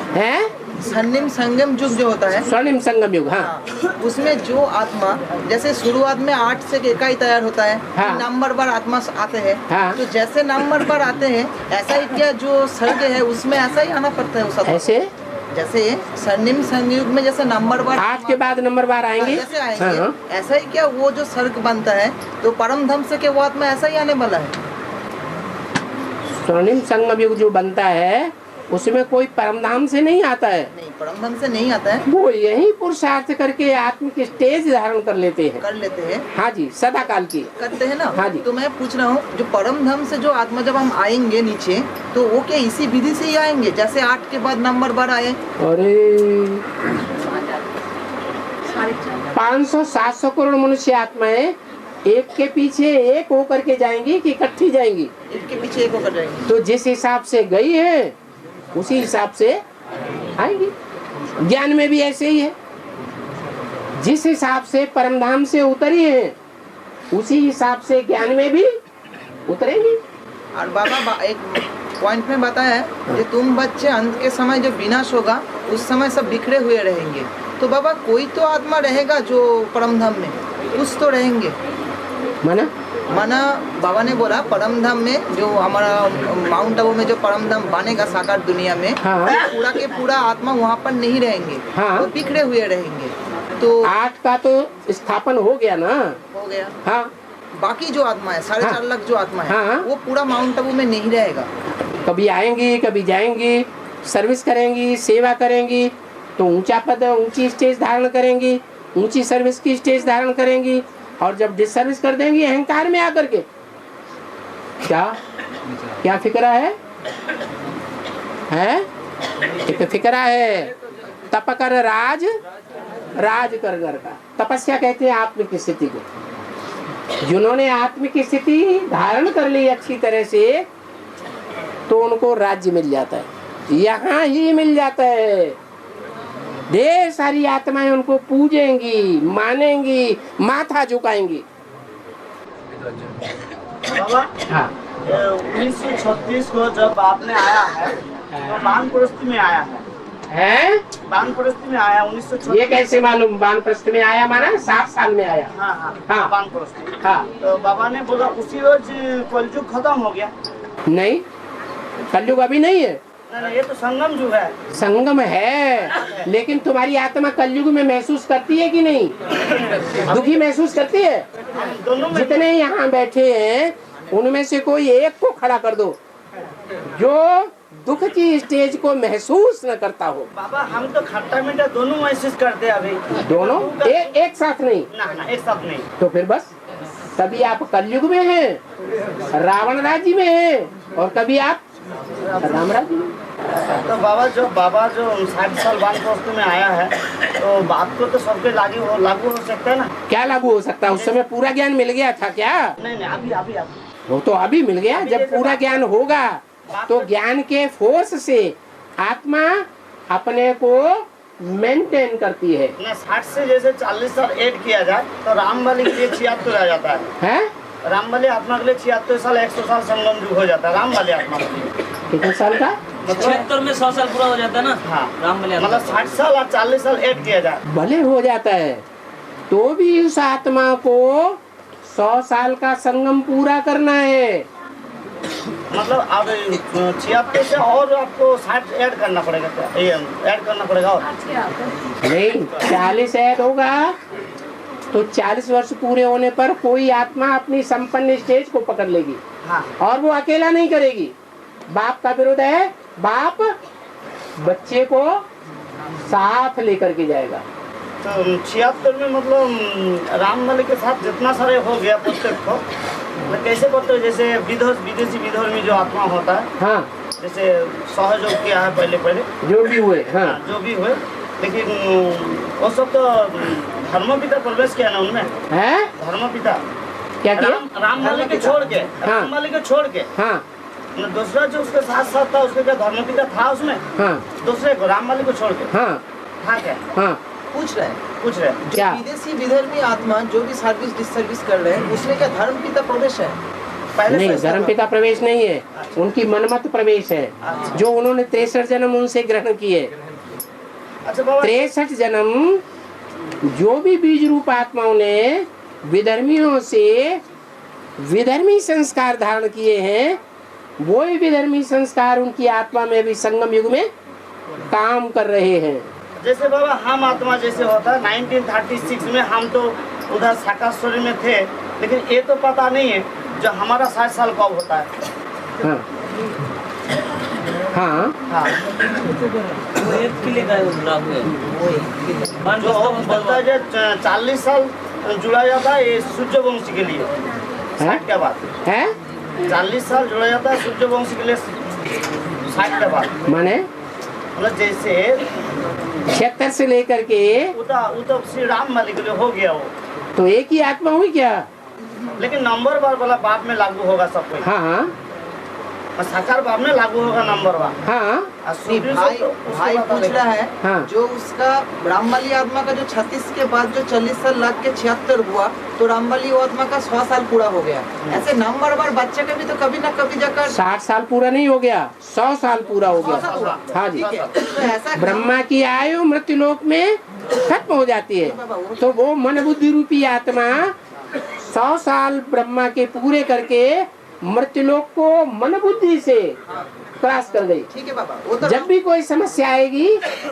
स्वर्णिम संगम युग जो होता है, स्वर्णिम संगम युग, हाँ, उसमें जो आत्मा जैसे शुरुआत में 8 से इकाई तैयार होता है, हाँ, नंबर बार आत्मा आते हैं, हाँ, तो जैसे नंबर बार आते हैं ऐसा ही क्या जो सर्ग है उसमें ऐसा ही आना पड़ता है उस आत्मा? ऐसे जैसे स्वर्णिम संयुग में जैसे नंबर बार 8 के बाद नंबर बार आएंगे, जैसे आएंगे, हाँ, ऐसा ही क्या वो जो सर्ग बनता है तो परम धम से क्या वो आत्मा ऐसा ही आने वाला है? स्वर्णिम संगम युग जो बनता है उसमें कोई परमधाम से नहीं आता है। नहीं, परमधाम से नहीं आता है। वो यही पुरुषार्थ करके आत्मिक स्टेज धारण कर लेते हैं। हाँ जी, सदा काल की करते हैं ना। हाँ जी। तो मैं पूछ रहा हूँ जो परम धाम से जो आत्मा जब हम आएंगे नीचे, तो वो क्या इसी विधि से ही आएंगे जैसे 8 के बाद नंबर बार आए? अरे 500-700 करोड़ मनुष्य आत्माएं एक के पीछे एक होकर के जाएंगी कि इकट्ठी जाएंगी? एक के पीछे एक होकर जाएंगी। तो जिस हिसाब से गई है उसी हिसाब से आएंगी। ज्ञान में भी ऐसे ही है, जिस हिसाब से परमधाम से उतरी है उसी हिसाब से ज्ञान में भी उतरेंगी। और बाबा एक पॉइंट में बताया है कि तुम बच्चे अंत के समय जो विनाश होगा उस समय सब बिखरे हुए रहेंगे। तो बाबा कोई तो आत्मा रहेगा जो परमधाम में, कुछ तो रहेंगे। माना बाबा ने बोला परमधाम में जो हमारा माउंट आबू में जो परमधाम बनेगा साकार दुनिया में, हाँ, पूरा के पूरा आत्मा वहाँ पर नहीं रहेंगे, हाँ, वो बिखरे हुए रहेंगे। तो 8 का तो स्थापन हो गया ना, हो गया। हाँ, बाकी जो आत्मा है 4.5 लाख जो आत्मा है, हाँ, वो पूरा माउंट आबू में नहीं रहेगा। कभी आएंगी कभी जाएंगी, सर्विस करेंगी, सेवा करेंगी, तो ऊंचा पद ऊंची स्टेज धारण करेंगी, ऊंची सर्विस की स्टेज धारण करेंगी, और जब डिसर्विस कर देंगी अहंकार में आकर के क्या फिक्रा है? एक फिक्रा है तप कर राज कर घर का। तपस्या कहते हैं आत्मिक स्थिति को। जिन्होंने आत्मिक स्थिति धारण कर ली अच्छी तरह से तो उनको राज्य मिल जाता है, यहाँ ही मिल जाता है। ढेर सारी आत्माएं उनको पूजेंगी, मानेंगी, माथा झुकाएंगी। बाबा, हाँ, 1936 को जब आपने आया है तो बानप्रस्थी में आया है, है? वानप्रस्थ में आया 1906। ये कैसे मालूम? वानप्रस्थ में आया माना 7 साल में आया। हाँ, वानप्रस्थ। हाँ, तो बाबा ने बोला उसी रोज कलयुग खत्म हो गया। नहीं, कलयुग अभी नहीं है। नहीं, ये तो संगम युग है। संगम है, लेकिन तुम्हारी आत्मा कलयुग में महसूस करती है कि नहीं? दुखी महसूस करती है? जितने यहाँ बैठे हैं उनमें से कोई एक को खड़ा कर दो जो दुख की स्टेज को महसूस न करता हो। बाबा हम तो खट्टा मीठा दोनों महसूस करते हैं अभी। दोनों एक साथ नहीं? ना, एक साथ नहीं। तो फिर बस कभी आप कलयुग में हैं, रावण राज्य में हैं, और कभी आप राम राज्य में। तो बाबा जो 60 साल वानप्रस्थ में आया है, तो बात को तो सबके लागू हो सकता है ना? क्या लागू हो सकता है? उस समय पूरा ज्ञान मिल गया था क्या? नहीं, अभी वो तो अभी मिल गया। जब पूरा ज्ञान होगा तो ज्ञान के फोर्स से आत्मा अपने को मेंटेन करती है। 60 से जैसे 40 साल ऐड किया जाए तो राम बलि के लिए 76 आ जाता है। राम बलि आत्मा के लिए 76 साल 100 साल संगम युग हो जाता है राम बलि आत्मा के लिए। कितने साल का? 76 में 100 साल पूरा हो जाता है ना। हाँ, राम बलि मतलब 60 साल और 40 साल ऐड किया जाए भले हो जाता है, तो भी उस आत्मा को 100 साल का संगम पूरा करना है। मतलब अब 76 से और आपको 60 ऐड करना पड़ेगा क्या? ऐड करना पड़ेगा और नहीं, 40 ऐड होगा तो 40 वर्ष पूरे होने पर कोई आत्मा अपनी संपन्न स्टेज को पकड़ लेगी। हाँ। और वो अकेला नहीं करेगी। बाप का विरोध है, बाप बच्चे को साथ लेकर के जाएगा। तो 76 में मतलब राम बलि के साथ जितना सारे हो गया प्रत्येक को, कैसे बोलते हैं? जैसे विदेशी विधर्मी जो आत्मा होता है, हाँ, जैसे सहयोग किया है पहले जो भी हुए, हाँ, जो भी हुए, लेकिन वो सब तो धर्मपिता प्रवेश किया ना उनमें है। धर्मपिता क्या किया? राम बलि के छोड़ के, राम बलि के छोड़ के, हाँ, दूसरा जो उसके साथ था उसके क्या धर्मपिता था उसमें? हाँ, दूसरे को राम बलि को छोड़ के। हाँ, हाँ, क्या हाँ, पूछ रहे हैं क्या? विदेशी विधर्मी आत्मा जो भी सर्विस डिसर्विस कर रहे हैं उसमें क्या धर्म पिता प्रवेश है? पहले नहीं, धर्म पिता प्रवेश नहीं है, उनकी मनमत प्रवेश है। जो उन्होंने 63 जन्म उनसे ग्रहण किए। 63 जन्म जो भी बीज रूप आत्माओं ने विधर्मियों से विधर्मी संस्कार धारण किए हैं, वो ही विधर्मी संस्कार उनकी आत्मा में भी संगम युग में काम कर रहे हैं। जैसे बाबा हम आत्मा जैसे होता है 1936 में हम तो उधर साकाश्वरी में थे, लेकिन ये तो पता नहीं है जो हमारा 60 साल कब होता है। हाँ, हाँ, हाँ। जो बोलता है 40 साल जुड़ा जाता है ये सूर्य वंश के लिए। 60 के बाद है 40 साल जुड़ा जाता है सूर्य वंश के लिए 60 के बाद। माने मतलब जैसे 76 से लेकर के वो तो श्री राम बलि के लिए हो गया वो, तो एक ही आत्मा हुई क्या? लेकिन नंबर बार वाला बाप में लागू होगा सब कुछ। हाँ, हाँ, साकार बाप में लागू होगा नंबर बार। हाँ, भाई पूछ रहा है, हाँ, जो उसका रामबली आत्मा का जो 36 के बाद जो 40 साल लग के 76 हुआ, तो रामबली आत्मा का 100 साल पूरा हो गया। ऐसे नंबर बार बच्चे का भी तो कभी न कभी जाकर 60 साल पूरा नहीं हो गया, 100 साल पूरा हो गया। हाँ जी, तो ऐसा ब्रह्मा की आयु मृत्यु लोक में खत्म हो जाती है, तो वो मन बुद्धि रूपी आत्मा 100 साल ब्रह्मा के पूरे करके मृत्युलोक को मन बुद्धि से क्रॉस कर गई। ठीक है बाबा, वो तो जब भी कोई समस्या आएगी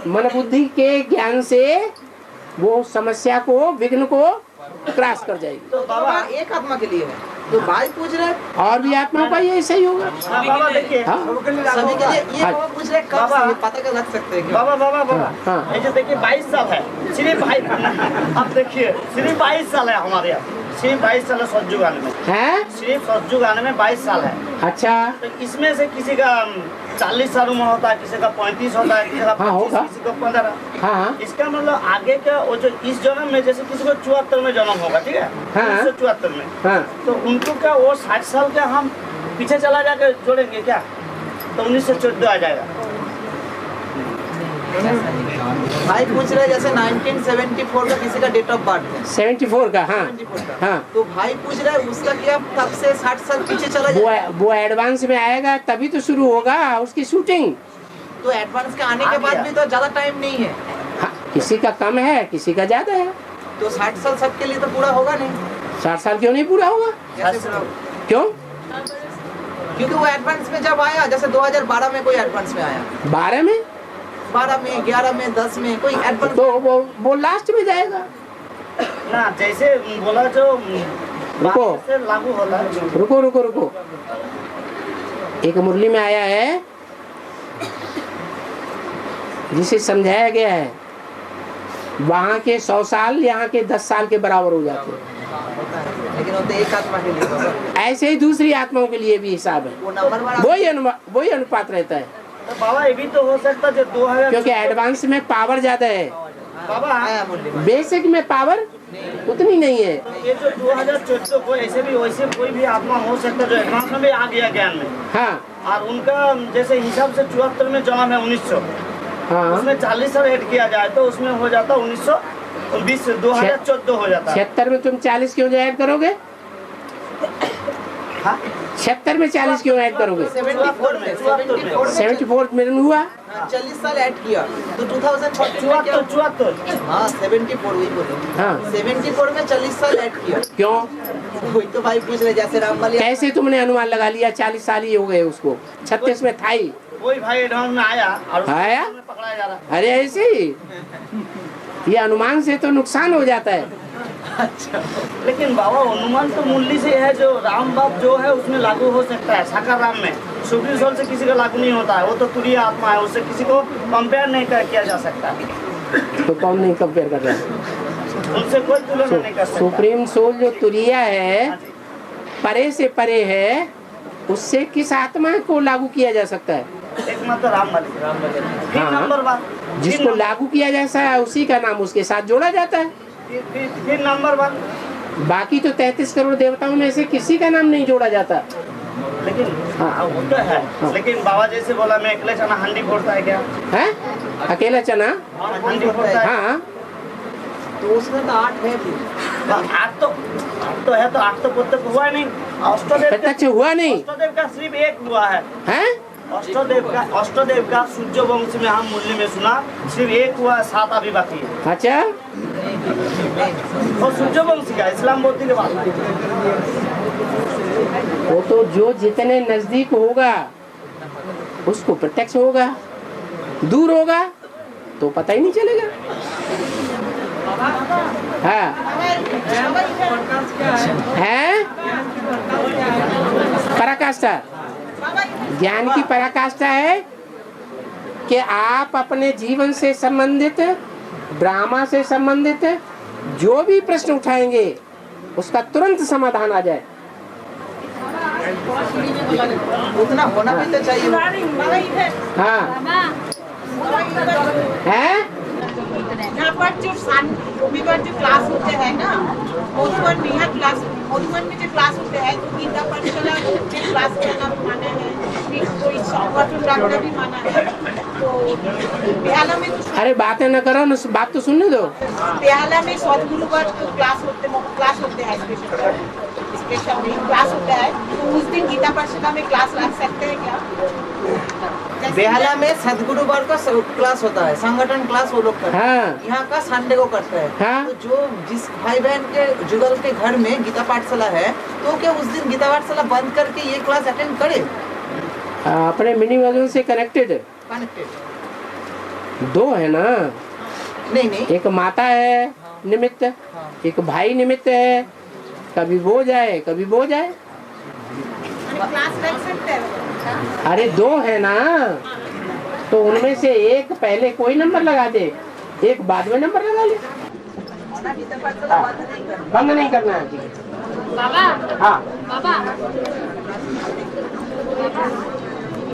मन बुद्धि के ज्ञान से वो समस्या को विघ्न को क्रॉस कर जाएगी। तो बाबा एक आत्मा के लिए है, तो भाई पूछ रहे और भी आत्माओं का ये सही होगा। बाबा देखिए सभी के लिए ये बाबा पूछ रहे कब से पता कर लग सकते हैं? बाबा ऐसे देखिए 22 साल है सिर्फ भाई। अब देखिए सिर्फ 22 साल है हमारे यहाँ, सिर्फ 22 साल है सज्जू गाने में है, सिर्फ सज्जू गाने में 22 साल है। अच्छा, तो इसमें से किसी का 40 साल उम्र होता है, किसी का 35 होता है, किसी का 25, किसी का 15। हाँ, इसका मतलब आगे का वो जो इस जन्म में जैसे किसी को 74 में जन्म होगा, ठीक है, 1974 में, हाँ, तो उनको क्या वो 60 साल का हम पीछे चला जाकर जोड़ेंगे क्या, तो 1914 आ जाएगा। भाई पूछ रहे जैसे 1974 का किसी का डेट ऑफ बर्थ है, 74 का, हाँ, हाँ, तो भाई पूछ रहे उसका क्या तब से 60 साल पीछे चला जाए? वो एडवांस में आएगा तभी तो शुरू होगा उसकी शूटिंग। तो एडवांस के आने के बाद भी तो ज्यादा टाइम नहीं है। हाँ, किसी का कम है, किसी का ज्यादा है। तो 60 साल सबके लिए तो पूरा होगा नहीं। 60 साल क्यों नहीं पूरा होगा? क्यों? क्योंकि वो एडवांस में जब आया, जैसे 2012 में कोई एडवांस में आया, 12 में, 11 में, 10 में कोई एडवांस, तो वो लास्ट में जाएगा ना। जैसे बोला जो रुको लागू होता है। रुको एक मुरली में आया है जिसे समझाया गया है वहाँ के 100 साल यहाँ के 10 साल के बराबर हो जाते हैं। लेकिन वो तो एक आत्मा के लिए होगा। ऐसे ही दूसरी आत्माओं के लिए भी हिसाब है, वही अनुपात रहता है। तो बाबा ये भी तो हो सकता है 2000, क्योंकि एडवांस में पावर ज्यादा है, बाबा बेसिक में पावर उतनी नहीं है। ये जो 2014 को ऐसे भी वैसे कोई भी आत्मा हो सकता है जो एडवांस में भी आ गया ज्ञान में। हाँ, और उनका जैसे हिसाब से 74 में जन्म है 1900, हाँ, उसमें 40 साल ऐड किया जाए तो उसमें हो जाता 1920, 2014 हो जाता है। 76 में तुम 40 क्यों ऐड करोगे? 76 में 40 क्यों ऐड करोगे? 74 में हुआ 40 साल ऐड किया तो 2074 हाँ 74 वही बोले। हाँ 74 में 40 साल ऐड किया। क्यों? वही तो भाई पूछ रहे, जैसे रामबली कैसे तुमने अनुमान लगा लिया 40 साल ही हो गए उसको? 36 में था ही, वही भाई एडवांस में आया और आया। पकड़ाया जा रहा। अरे ऐसे ही ये अनुमान से तो नुकसान हो जाता है। अच्छा, लेकिन बाबा अनुमान तो मूल्य से है, जो राम बाप जो है उसमें लागू हो सकता है। साकार राम में सुप्रीम सोल से किसी का लागू नहीं होता है, वो तो तुरीय आत्मा है, उससे किसी को कंपेयर नहीं किया जा सकता। तो कौन नहीं कंपेयर कर रहा है? उनसे कोई तुलना नहीं कर सकता। सुप्रीम सोल जो तुरीय है, परे से परे है, उससे किस आत्मा को लागू किया जा सकता है? एकमात्र राम वाले। फिर नंबर बात, जिसको लागू किया जाता है उसी का नाम उसके साथ जोड़ा जाता है। फिर नंबर बात, बाकी तो 33 करोड़ देवताओं में से किसी का नाम नहीं जोड़ा जाता। लेकिन वो तो है। लेकिन बाबा जैसे बोला मैं अकेले चना हंडी फोड़ता है क्या है? अकेला चना हंडी फोड़ता है। हाँ तो उसमें तो 8 है भी। 8 तो है, तो 8 तो पुस्तक हुआ नहीं। प्रत्यक्ष हुआ नहीं, अष्टदेव का सिर्फ एक हुआ है। अष्टदेव का सूर्य वंश में हम मूल्य में सुना सिर्फ एक हुआ, 7 अभी बाकी है। अच्छा, और सूर्य वंश का इस्लाम बोलती के बाद वो तो जो जितने नजदीक होगा उसको प्रत्यक्ष होगा, दूर होगा तो पता ही नहीं चलेगा। हाँ है पराकाष्ठा। ज्ञान की पराकाष्ठा है कि आप अपने जीवन से संबंधित, ड्रामा से संबंधित जो भी प्रश्न उठाएंगे उसका तुरंत समाधान आ जाए। उतना होना भी तो चाहिए। हाँ है। यहाँ पर जो रविवार जो क्लास होते हैं ना, मधुबन में यहाँ क्लास, मधुबन में जो क्लास होते हैं तो गीता पाठशाला के क्लास करना भी माना है, कोई संगठन रखना भी माना है। तो बेहाला में तो अरे बातें न करो, बात तो सुनने दो। बेहाला में सदगुरुवार तो क्लास होते हैं, स्पेशल क्लास होता है, तो उस दिन गीता पाठशाला में क्लास रख सकते हैं क्या? बेहाला में सदगुरुवार का क्लास होता है, संगठन क्लास वो लोग करते हैं। यहाँ का संडे को करते हैं। तो जो जिस भाई बहन के जुगल के घर में गीता पाठशाला है तो क्या उस दिन गीता पाठशाला बंद करके ये क्लास अटेंड करे? अपने मिनी वर्जन से कनेक्टेड दो है ना? नहीं, एक माता है निमित्त, एक भाई निमित्त है। कभी वो जाए कभी वो जाए। क्लास रख सकते हैं। अरे 2 है ना, तो उनमें से एक पहले कोई नंबर लगा दे, एक बाद में नंबर लगा ले। बंद नहीं करना है। बाबा, हाँ बाबा